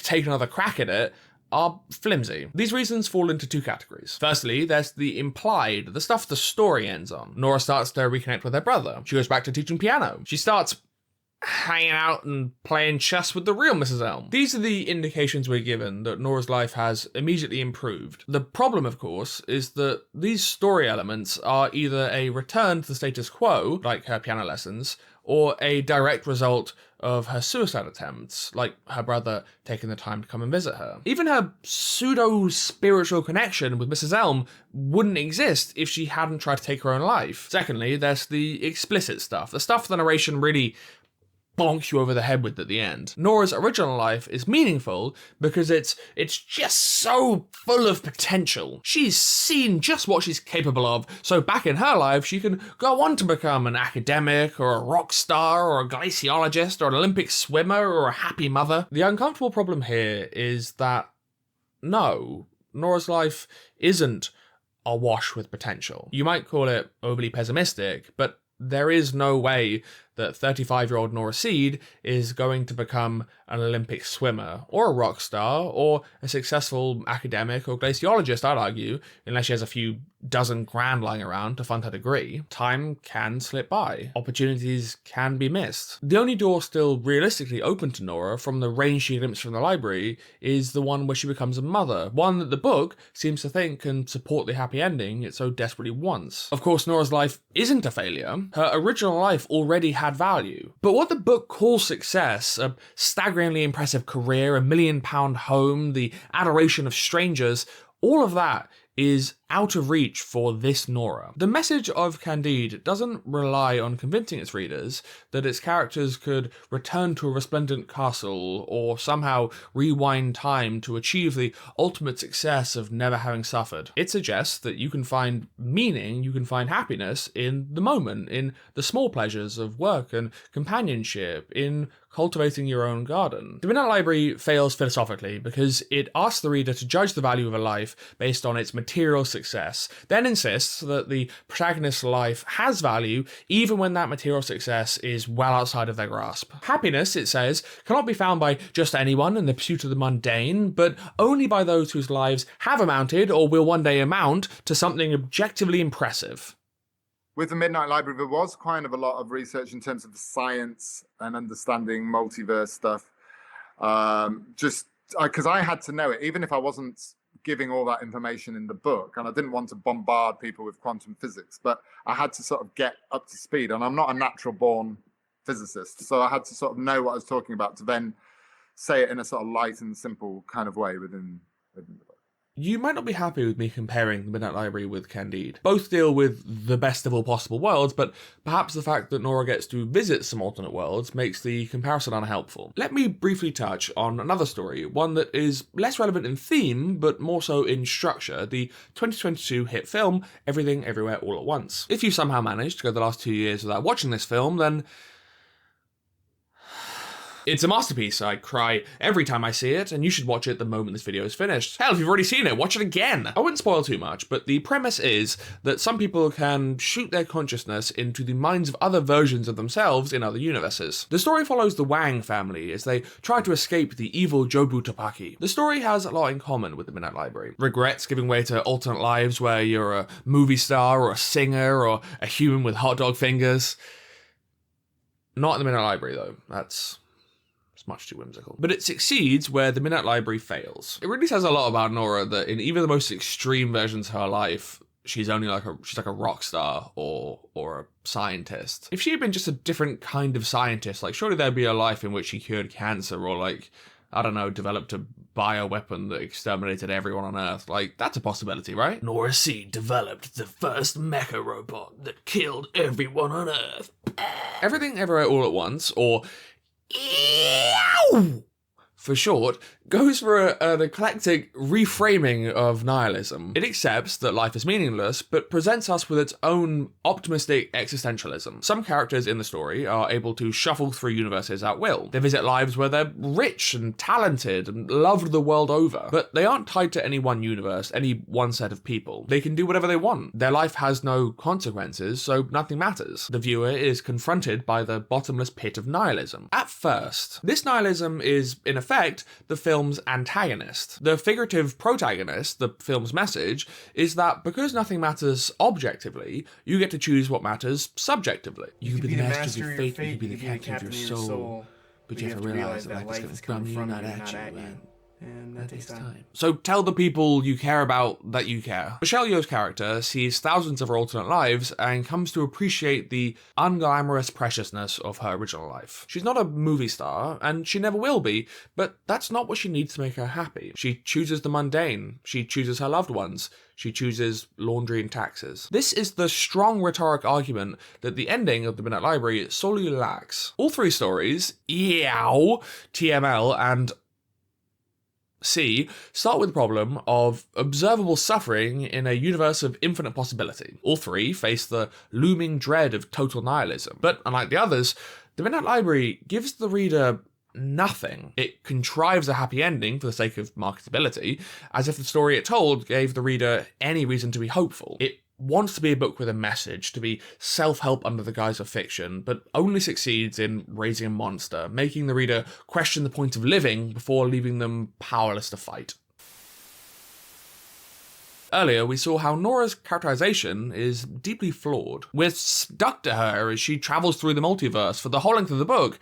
take another crack at it, are flimsy. These reasons fall into two categories. Firstly, there's the implied, the stuff the story ends on. Nora starts to reconnect with her brother. She goes back to teaching piano. She starts hanging out and playing chess with the real Mrs. Elm. These are the indications we're given that Nora's life has immediately improved. The problem, of course, is that these story elements are either a return to the status quo, like her piano lessons, or a direct result of her suicide attempts, like her brother taking the time to come and visit her. Even her pseudo-spiritual connection with Mrs. Elm wouldn't exist if she hadn't tried to take her own life. Secondly, there's the explicit stuff, the stuff the narration really bonks you over the head with at the end. Nora's original life is meaningful because it's just so full of potential. She's seen just what she's capable of, so back in her life she can go on to become an academic or a rock star or a glaciologist or an Olympic swimmer or a happy mother. The uncomfortable problem here is that no, Nora's life isn't awash with potential. You might call it overly pessimistic, but there is no way that 35-year-old Nora Seed is going to become an Olympic swimmer or a rock star or a successful academic or glaciologist, I'd argue, unless she has a few dozen grand lying around to fund her degree. Time can slip by. Opportunities can be missed. The only door still realistically open to Nora from the range she glimpsed from the library is the one where she becomes a mother, one that the book seems to think can support the happy ending it so desperately wants. Of course, Nora's life isn't a failure. Her original life already had value. But what the book calls success, a staggeringly impressive career, a £1 million home, the adoration of strangers, all of that is out of reach for this Nora. The message of Candide doesn't rely on convincing its readers that its characters could return to a resplendent castle or somehow rewind time to achieve the ultimate success of never having suffered. It suggests that you can find meaning, you can find happiness in the moment, in the small pleasures of work and companionship, in cultivating your own garden. The Midnight Library fails philosophically because it asks the reader to judge the value of a life based on its material success, then insists that the protagonist's life has value even when that material success is well outside of their grasp. Happiness, it says, cannot be found by just anyone in the pursuit of the mundane, but only by those whose lives have amounted or will one day amount to something objectively impressive. With the Midnight Library, there was kind of a lot of research in terms of the science and understanding multiverse stuff. Just because I had to know it, even if I wasn't giving all that information in the book, and I didn't want to bombard people with quantum physics, but I had to sort of get up to speed. And I'm not a natural born physicist, so I had to sort of know what I was talking about to then say it in a sort of light and simple kind of way within the book. You might not be happy with me comparing the Midnight Library with Candide. Both deal with the best of all possible worlds, but perhaps the fact that Nora gets to visit some alternate worlds makes the comparison unhelpful. Let me briefly touch on another story, one that is less relevant in theme, but more so in structure, the 2022 hit film, Everything Everywhere All at Once. If you somehow managed to go the last 2 years without watching this film, then it's a masterpiece. I cry every time I see it, and you should watch it the moment this video is finished. Hell, if you've already seen it, watch it again! I wouldn't spoil too much, but the premise is that some people can shoot their consciousness into the minds of other versions of themselves in other universes. The story follows the Wang family as they try to escape the evil Jobu Topaki. The story has a lot in common with the Midnight Library. Regrets giving way to alternate lives where you're a movie star or a singer or a human with hot dog fingers. Not in the Midnight Library, though. That's much too whimsical. But it succeeds where the Midnight Library fails. It really says a lot about Nora that in even the most extreme versions of her life, she's like a rock star or a scientist. If she had been just a different kind of scientist, like surely there'd be a life in which she cured cancer or like, I don't know, developed a bioweapon that exterminated everyone on Earth. Like, that's a possibility, right? Nora C developed the first mecha robot that killed everyone on Earth. Everything Everywhere All at Once, or EOW for short, goes for an eclectic reframing of nihilism. It accepts that life is meaningless, but presents us with its own optimistic existentialism. Some characters in the story are able to shuffle through universes at will. They visit lives where they're rich and talented and loved the world over, but they aren't tied to any one universe, any one set of people. They can do whatever they want. Their life has no consequences, so nothing matters. The viewer is confronted by the bottomless pit of nihilism. At first, this nihilism is, in effect, the film's antagonist. The figurative protagonist, the film's message, is that because nothing matters objectively, you get to choose what matters subjectively. You can be the master of your fate, you can be the captain of your soul, but you have to realize that life is coming from you, not at you, man. And that takes time. So tell the people you care about that you care. Michelle Yeoh's character sees thousands of her alternate lives and comes to appreciate the unglamorous preciousness of her original life. She's not a movie star, and she never will be, but that's not what she needs to make her happy. She chooses the mundane. She chooses her loved ones. She chooses laundry and taxes. This is the strong rhetoric argument that the ending of the Midnight Library solely lacks. All three stories, EOW, TML, and C, start with the problem of observable suffering in a universe of infinite possibility. All three face the looming dread of total nihilism. But unlike the others, the Midnight Library gives the reader nothing. It contrives a happy ending for the sake of marketability, as if the story it told gave the reader any reason to be hopeful. It wants to be a book with a message, to be self-help under the guise of fiction, but only succeeds in raising a monster, making the reader question the point of living before leaving them powerless to fight. Earlier, we saw how Nora's characterization is deeply flawed. We're stuck to her as she travels through the multiverse for the whole length of the book.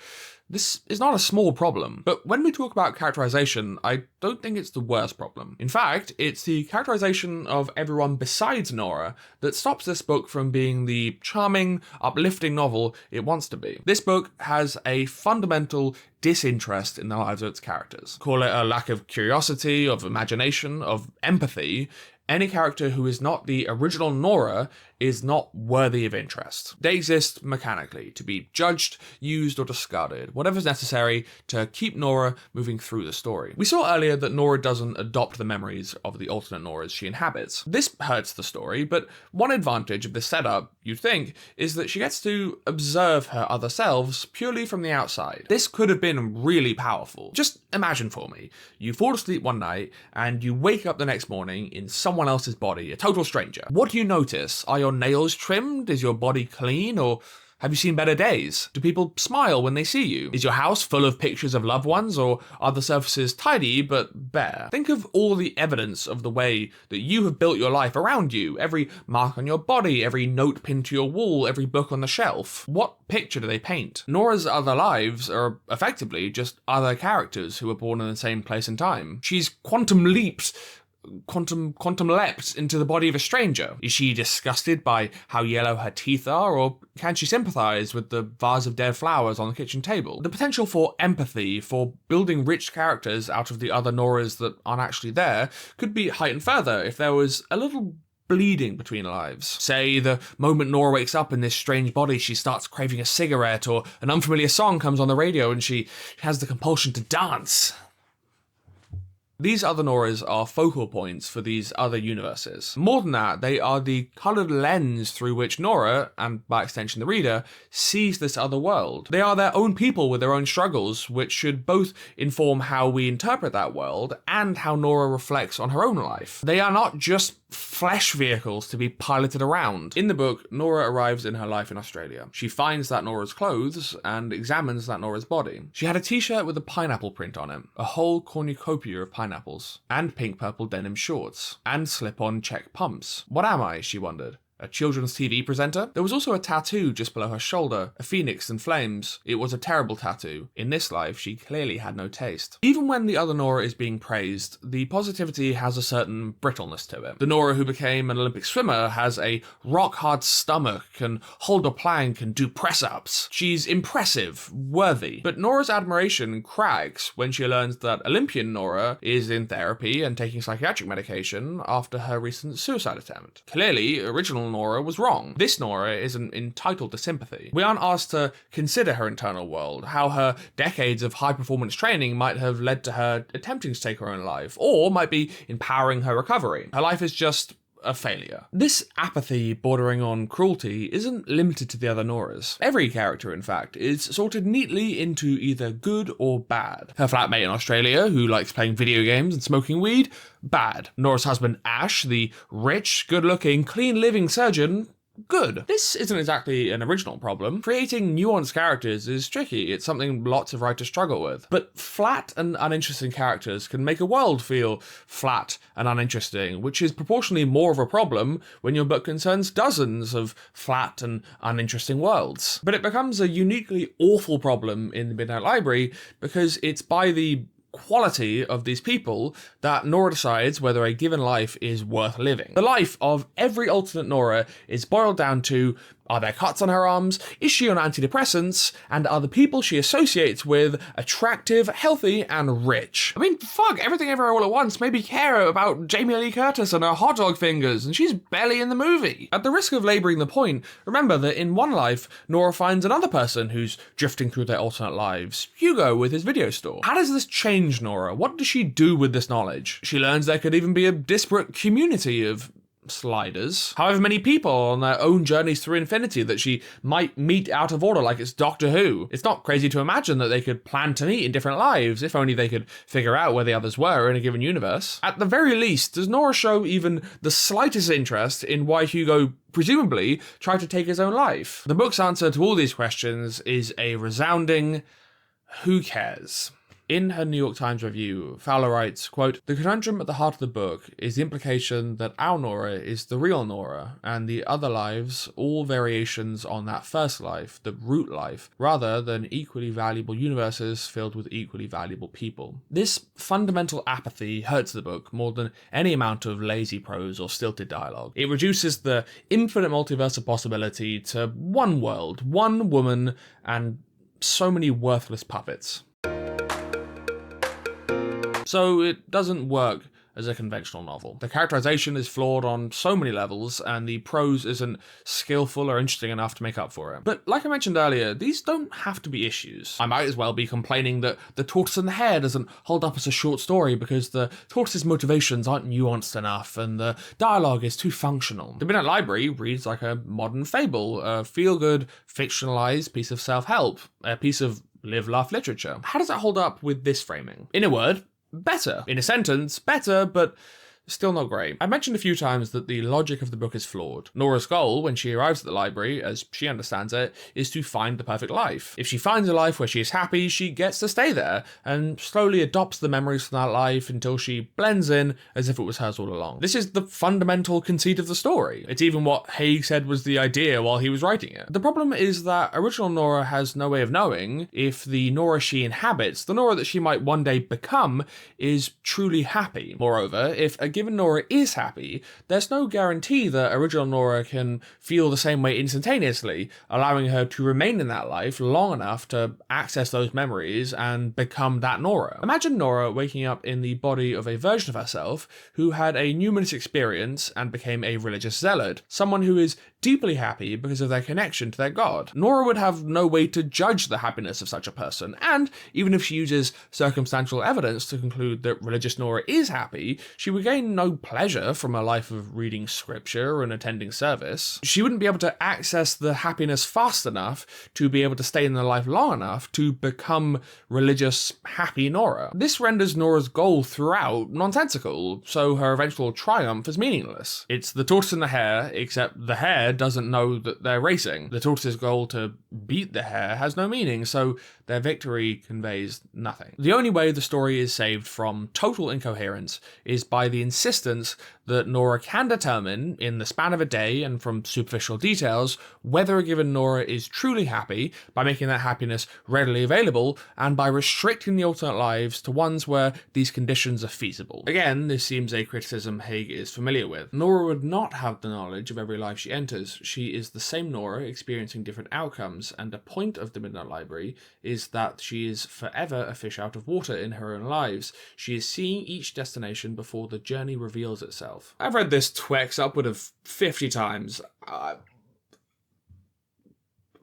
This is not a small problem, but when we talk about characterization, I don't think it's the worst problem. In fact, it's the characterization of everyone besides Nora that stops this book from being the charming, uplifting novel it wants to be. This book has a fundamental disinterest in the lives of its characters. Call it a lack of curiosity, of imagination, of empathy, Any character who is not the original Nora is not worthy of interest. They exist mechanically, to be judged, used, or discarded, whatever's necessary to keep Nora moving through the story. We saw earlier that Nora doesn't adopt the memories of the alternate Noras she inhabits. This hurts the story, but one advantage of this setup, you'd think, is that she gets to observe her other selves purely from the outside. This could have been really powerful. Just imagine for me, you fall asleep one night, and you wake up the next morning in someone else's body, a total stranger. What do you notice? Are your nails trimmed? Is your body clean? Or have you seen better days? Do people smile when they see you? Is your house full of pictures of loved ones, or are the surfaces tidy but bare? Think of all the evidence of the way that you have built your life around you. Every mark on your body, every note pinned to your wall, every book on the shelf. What picture do they paint? Nora's other lives are effectively just other characters who were born in the same place and time. She's quantum leapt into the body of a stranger. Is she disgusted by how yellow her teeth are, or can she sympathize with the vase of dead flowers on the kitchen table? The potential for empathy, for building rich characters out of the other Noras that aren't actually there, could be heightened further if there was a little bleeding between lives. Say, the moment Nora wakes up in this strange body, she starts craving a cigarette, or an unfamiliar song comes on the radio and she has the compulsion to dance. These other Noras are focal points for these other universes. More than that, they are the coloured lens through which Nora, and by extension the reader, sees this other world. They are their own people with their own struggles, which should both inform how we interpret that world and how Nora reflects on her own life. They are not just flesh vehicles to be piloted around. In the book, Nora arrives in her life in Australia. She finds that Nora's clothes and examines that Nora's body. She had a t-shirt with a pineapple print on it, a whole cornucopia of pineapples, and pink-purple denim shorts, and slip-on check pumps. What am I, she wondered? A children's TV presenter? There was also a tattoo just below her shoulder, a phoenix and flames. It was a terrible tattoo. In this life, she clearly had no taste. Even when the other Nora is being praised, the positivity has a certain brittleness to it. The Nora who became an Olympic swimmer has a rock-hard stomach, can hold a plank and do press-ups. She's impressive, worthy. But Nora's admiration cracks when she learns that Olympian Nora is in therapy and taking psychiatric medication after her recent suicide attempt. Clearly, original Nora was wrong. This Nora isn't entitled to sympathy. We aren't asked to consider her internal world, how her decades of high-performance training might have led to her attempting to take her own life, or might be empowering her recovery. Her life is just a failure. This apathy bordering on cruelty isn't limited to the other Noras. Every character, in fact, is sorted neatly into either good or bad. Her flatmate in Australia, who likes playing video games and smoking weed, bad. Nora's husband Ash, the rich, good-looking, clean-living surgeon, good. This isn't exactly an original problem. Creating nuanced characters is tricky. It's something lots of writers struggle with. But flat and uninteresting characters can make a world feel flat and uninteresting, which is proportionally more of a problem when your book concerns dozens of flat and uninteresting worlds. But it becomes a uniquely awful problem in the Midnight Library because it's by the quality of these people that Nora decides whether a given life is worth living. The life of every alternate Nora is boiled down to: are there cuts on her arms? Is she on antidepressants? And are the people she associates with attractive, healthy, and rich? I mean, fuck, Everything Everywhere All at Once made me care about Jamie Lee Curtis and her hot dog fingers, and she's barely in the movie. At the risk of labouring the point, remember that in one life, Nora finds another person who's drifting through their alternate lives, Hugo with his video store. How does this change Nora? What does she do with this knowledge? She learns there could even be a disparate community of sliders, however many people on their own journeys through infinity that she might meet out of order like it's Doctor Who. It's not crazy to imagine that they could plan to meet in different lives, if only they could figure out where the others were in a given universe. At the very least, does Nora show even the slightest interest in why Hugo presumably tried to take his own life? The book's answer to all these questions is a resounding who cares? In her New York Times review, Fowler writes, quote, "The conundrum at the heart of the book is the implication that our Nora is the real Nora, and the other lives, all variations on that first life, the root life, rather than equally valuable universes filled with equally valuable people." This fundamental apathy hurts the book more than any amount of lazy prose or stilted dialogue. It reduces the infinite multiverse of possibility to one world, one woman, and so many worthless puppets. So it doesn't work as a conventional novel. The characterization is flawed on so many levels, and the prose isn't skillful or interesting enough to make up for it. But like I mentioned earlier, these don't have to be issues. I might as well be complaining that The Tortoise and the Hare doesn't hold up as a short story because the tortoise's motivations aren't nuanced enough and the dialogue is too functional. The Midnight Library reads like a modern fable, a feel-good, fictionalized piece of self-help, a piece of live-laugh literature. How does that hold up with this framing? In a word, better. In a sentence, better, but still not great. I mentioned a few times that the logic of the book is flawed. Nora's goal, when she arrives at the library, as she understands it, is to find the perfect life. If she finds a life where she is happy, she gets to stay there, and slowly adopts the memories from that life until she blends in as if it was hers all along. This is the fundamental conceit of the story. It's even what Haig said was the idea while he was writing it. The problem is that original Nora has no way of knowing if the Nora she inhabits, the Nora that she might one day become, is truly happy. Moreover, if a given Nora is happy, there's no guarantee that original Nora can feel the same way instantaneously, allowing her to remain in that life long enough to access those memories and become that Nora. Imagine Nora waking up in the body of a version of herself who had a numinous experience and became a religious zealot, someone who is deeply happy because of their connection to their god. Nora would have no way to judge the happiness of such a person, and even if she uses circumstantial evidence to conclude that religious Nora is happy, she would gain no pleasure from a life of reading scripture and attending service. She wouldn't be able to access the happiness fast enough to be able to stay in the life long enough to become religious, happy Nora. This renders Nora's goal throughout nonsensical, so her eventual triumph is meaningless. It's the tortoise and the hare, except the hare doesn't know that they're racing. The tortoise's goal to beat the hare has no meaning, so their victory conveys nothing. The only way the story is saved from total incoherence is by the insistence that Nora can determine, in the span of a day and from superficial details, whether a given Nora is truly happy by making that happiness readily available and by restricting the alternate lives to ones where these conditions are feasible. Again, this seems a criticism Haig is familiar with. Nora would not have the knowledge of every life she enters. She is the same Nora experiencing different outcomes, and a point of the Midnight Library is that she is forever a fish out of water in her own lives. She is seeing each destination before the journey reveals itself. I've read this Twex upward of 50 times.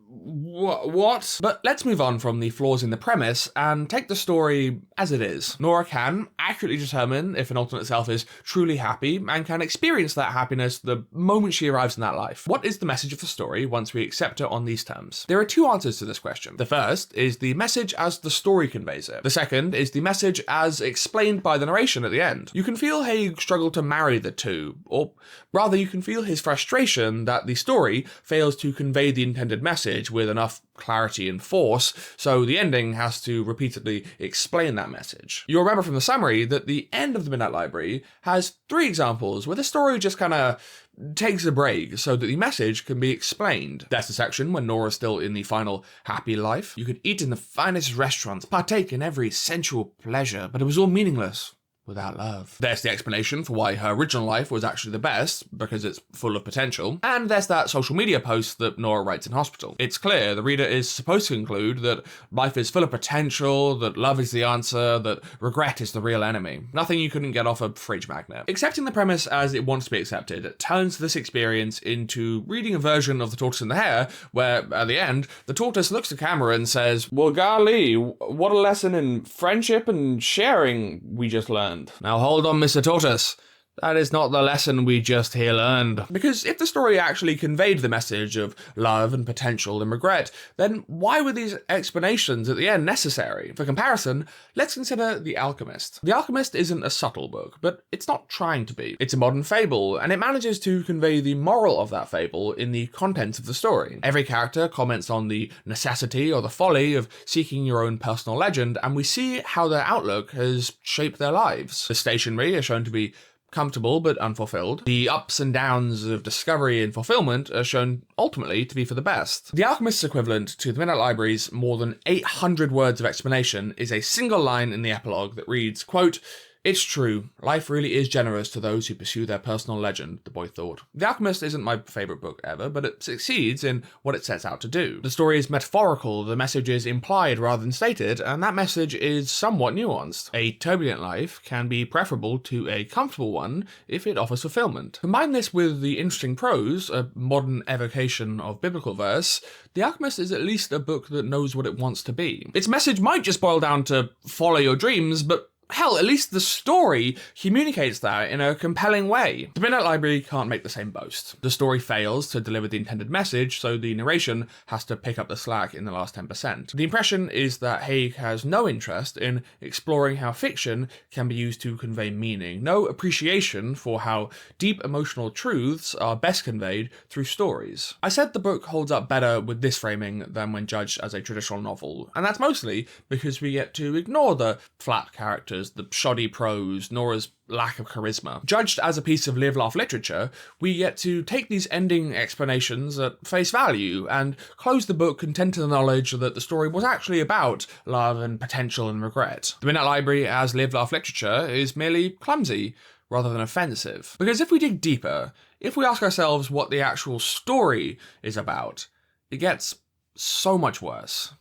What? But let's move on from the flaws in the premise and take the story as it is. Nora can accurately determine if an alternate self is truly happy and can experience that happiness the moment she arrives in that life. What is the message of the story once we accept it on these terms? There are two answers to this question. The first is the message as the story conveys it. The second is the message as explained by the narration at the end. You can feel Haig struggle to marry the two, or rather you can feel his frustration that the story fails to convey the intended message with enough clarity and force, so the ending has to repeatedly explain that message. You'll remember from the summary that the end of the Midnight Library has 3 examples where the story just kind of takes a break so that the message can be explained. That's the section when Nora's still in the final happy life. You could eat in the finest restaurants, partake in every sensual pleasure, but it was all meaningless without love. There's the explanation for why her original life was actually the best, because it's full of potential. And there's that social media post that Nora writes in hospital. It's clear the reader is supposed to conclude that life is full of potential, that love is the answer, that regret is the real enemy. Nothing you couldn't get off a fridge magnet. Accepting the premise as it wants to be accepted, it turns this experience into reading a version of The Tortoise and the Hare, where, at the end, the tortoise looks to camera and says, "Well, golly, what a lesson in friendship and sharing we just learned." Now hold on, Mr. Tortoise. That is not the lesson we just here learned. Because if the story actually conveyed the message of love and potential and regret, then why were these explanations at the end necessary? For comparison, let's consider The Alchemist. The Alchemist isn't a subtle book, but it's not trying to be. It's a modern fable, and it manages to convey the moral of that fable in the contents of the story. Every character comments on the necessity or the folly of seeking your own personal legend, and we see how their outlook has shaped their lives. The stationery is shown to be comfortable but unfulfilled. The ups and downs of discovery and fulfillment are shown ultimately to be for the best. The Alchemist's equivalent to the Midnight Library's more than 800 words of explanation is a single line in the epilogue that reads, quote, It's true, life really is generous to those who pursue their personal legend, the boy thought. The Alchemist isn't my favourite book ever, but it succeeds in what it sets out to do. The story is metaphorical, the message is implied rather than stated, and that message is somewhat nuanced. A turbulent life can be preferable to a comfortable one if it offers fulfillment. Combine this with the interesting prose, a modern evocation of biblical verse, The Alchemist is at least a book that knows what it wants to be. Its message might just boil down to follow your dreams, but hell, at least the story communicates that in a compelling way. The Midnight Library can't make the same boast. The story fails to deliver the intended message, so the narration has to pick up the slack in the last 10%. The impression is that Haig has no interest in exploring how fiction can be used to convey meaning, no appreciation for how deep emotional truths are best conveyed through stories. I said the book holds up better with this framing than when judged as a traditional novel, and that's mostly because we get to ignore the flat characters, the shoddy prose, Nora's lack of charisma. Judged as a piece of live-laugh literature, we get to take these ending explanations at face value and close the book content to the knowledge that the story was actually about love and potential and regret. The Midnight Library as live-laugh literature is merely clumsy rather than offensive. Because if we dig deeper, if we ask ourselves what the actual story is about, it gets so much worse.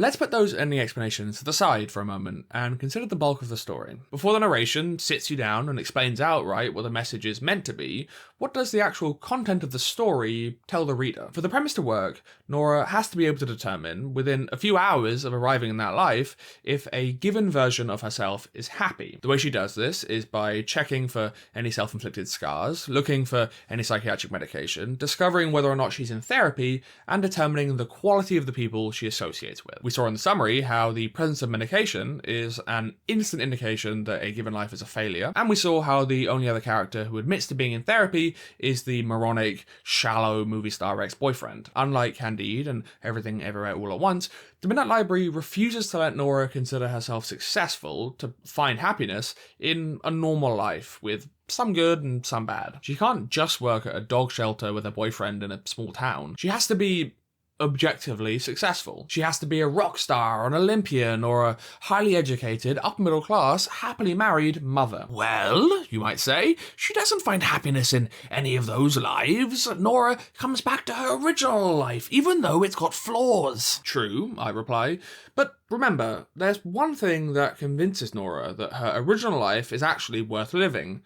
Let's put those ending explanations to the side for a moment and consider the bulk of the story. Before the narration sits you down and explains outright what the message is meant to be, what does the actual content of the story tell the reader? For the premise to work, Nora has to be able to determine, within a few hours of arriving in that life, if a given version of herself is happy. The way she does this is by checking for any self-inflicted scars, looking for any psychiatric medication, discovering whether or not she's in therapy, and determining the quality of the people she associates with. We saw in the summary how the presence of medication is an instant indication that a given life is a failure, and we saw how the only other character who admits to being in therapy is the moronic, shallow movie star ex-boyfriend. Unlike Candide and Everything Everywhere All at Once, the Midnight Library refuses to let Nora consider herself successful to find happiness in a normal life with some good and some bad. She can't just work at a dog shelter with her boyfriend in a small town. She has to be objectively successful. She has to be a rock star, an Olympian, or a highly educated, upper middle class, happily married mother. Well, you might say, she doesn't find happiness in any of those lives. Nora comes back to her original life, even though it's got flaws. True, I reply, but remember, there's one thing that convinces Nora that her original life is actually worth living.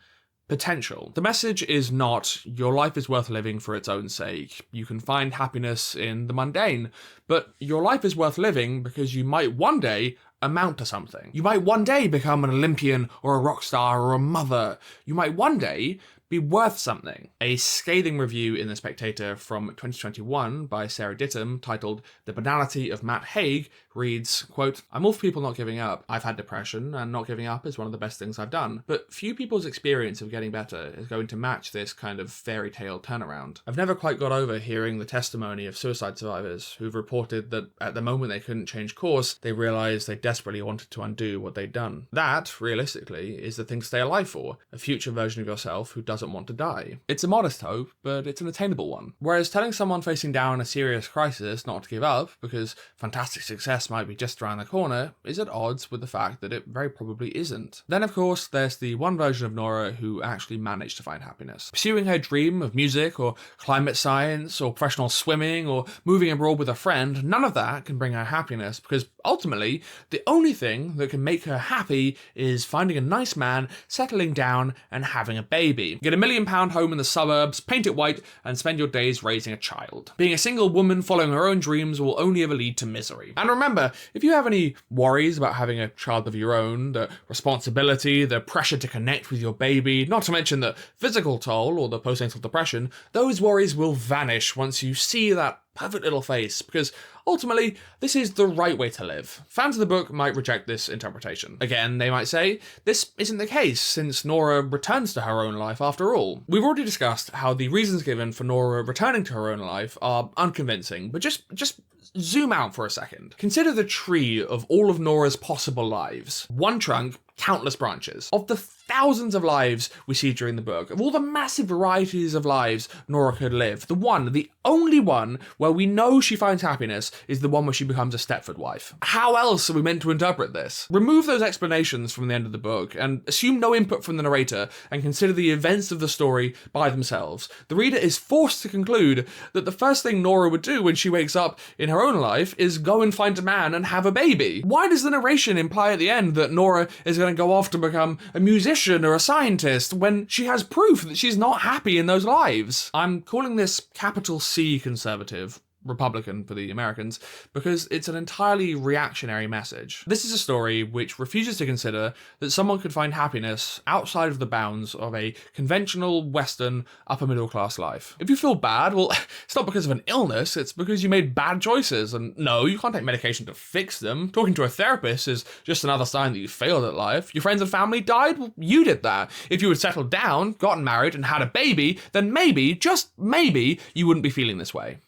Potential. The message is not, your life is worth living for its own sake. You can find happiness in the mundane, but your life is worth living because you might one day amount to something. You might one day become an Olympian or a rock star or a mother. You might one day be worth something. A scathing review in The Spectator from 2021 by Sarah Dittam, titled The Banality of Matt Haig, reads, quote, "I'm all for people not giving up. I've had depression, and not giving up is one of the best things I've done. But few people's experience of getting better is going to match this kind of fairy tale turnaround. I've never quite got over hearing the testimony of suicide survivors who've reported that at the moment they couldn't change course, they realised they desperately wanted to undo what they'd done. That, realistically, is the thing to stay alive for, a future version of yourself who doesn't want to die. It's a modest hope, but it's an attainable one. Whereas telling someone facing down a serious crisis not to give up, because fantastic success might be just around the corner, is at odds with the fact that it very probably isn't. Then, of course, there's the one version of Nora who actually managed to find happiness. Pursuing her dream of music, or climate science, or professional swimming, or moving abroad with a friend, none of that can bring her happiness, because ultimately, the only thing that can make her happy is finding a nice man, settling down, and having a baby. Get £1 million home in the suburbs, paint it white, and spend your days raising a child. Being a single woman following her own dreams will only ever lead to misery. And remember, if you have any worries about having a child of your own, the responsibility, the pressure to connect with your baby, not to mention the physical toll or the postnatal depression, those worries will vanish once you see that perfect little face, because ultimately, this is the right way to live. Fans of the book might reject this interpretation. Again, they might say, this isn't the case, since Nora returns to her own life after all. We've already discussed how the reasons given for Nora returning to her own life are unconvincing, but just zoom out for a second. Consider the tree of all of Nora's possible lives. One trunk, countless branches. Of the thousands of lives we see during the book, of all the massive varieties of lives Nora could live, the only one where we know she finds happiness is the one where she becomes a Stepford wife. How else are we meant to interpret this? Remove those explanations from the end of the book and assume no input from the narrator and consider the events of the story by themselves. The reader is forced to conclude that the first thing Nora would do when she wakes up in her own life is go and find a man and have a baby. Why does the narration imply at the end that Nora is going to go off to become a musician or a scientist when she has proof that she's not happy in those lives? I'm calling this capital C conservative, Republican for the Americans, because it's an entirely reactionary message. This is a story which refuses to consider that someone could find happiness outside of the bounds of a conventional Western upper middle class life. If you feel bad, well, it's not because of an illness, it's because you made bad choices, and no, you can't take medication to fix them. Talking to a therapist is just another sign that you failed at life. Your friends and family died? Well, you did that. If you had settled down, gotten married, and had a baby, then maybe, just maybe, you wouldn't be feeling this way.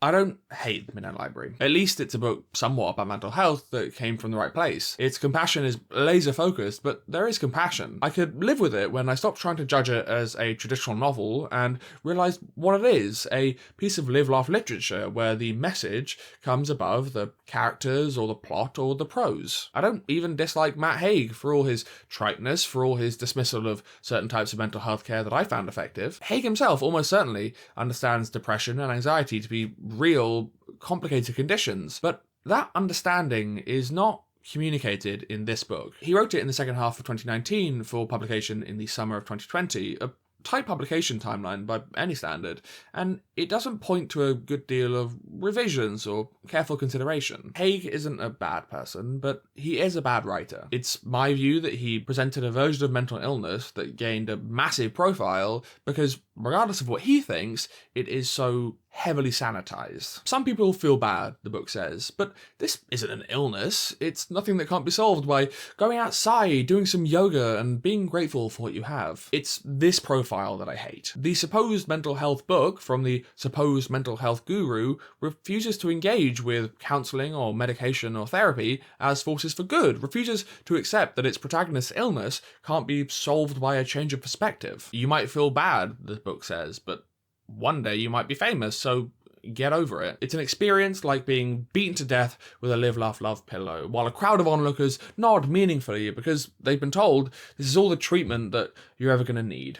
I don't hate The Midnight Library. At least it's a book somewhat about mental health that came from the right place. Its compassion is laser focused, but there is compassion. I could live with it when I stopped trying to judge it as a traditional novel and realised what it is, a piece of live-laugh literature where the message comes above the characters or the plot or the prose. I don't even dislike Matt Haig for all his triteness, for all his dismissal of certain types of mental health care that I found effective. Haig himself almost certainly understands depression and anxiety to be real, complicated conditions, but that understanding is not communicated in this book. He wrote it in the second half of 2019 for publication in the summer of 2020, a tight publication timeline by any standard, and it doesn't point to a good deal of revisions or careful consideration. Haig isn't a bad person, but he is a bad writer. It's my view that he presented a version of mental illness that gained a massive profile because, regardless of what he thinks, it is so heavily sanitized. Some people feel bad, the book says, but this isn't an illness. It's nothing that can't be solved by going outside, doing some yoga, and being grateful for what you have. It's this profile that I hate. The supposed mental health book from the supposed mental health guru refuses to engage with counseling or medication or therapy as forces for good, refuses to accept that its protagonist's illness can't be solved by a change of perspective. You might feel bad, the book says, but one day you might be famous, so get over it. It's an experience like being beaten to death with a live, laugh, love pillow, while a crowd of onlookers nod meaningfully because they've been told this is all the treatment that you're ever going to need.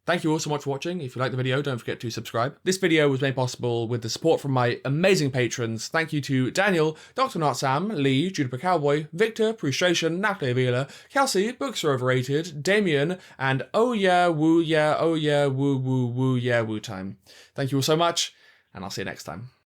Thank you all so much for watching. If you liked the video, don't forget to subscribe. This video was made possible with the support from my amazing patrons. Thank you to Daniel, Dr. Not Sam, Lee, Juniper Cowboy, Victor, Prustration, Natalie Avila, Kelsey, Books Are Overrated, Damien, and oh yeah, woo yeah, oh yeah, woo woo woo yeah, woo time. Thank you all so much, and I'll see you next time.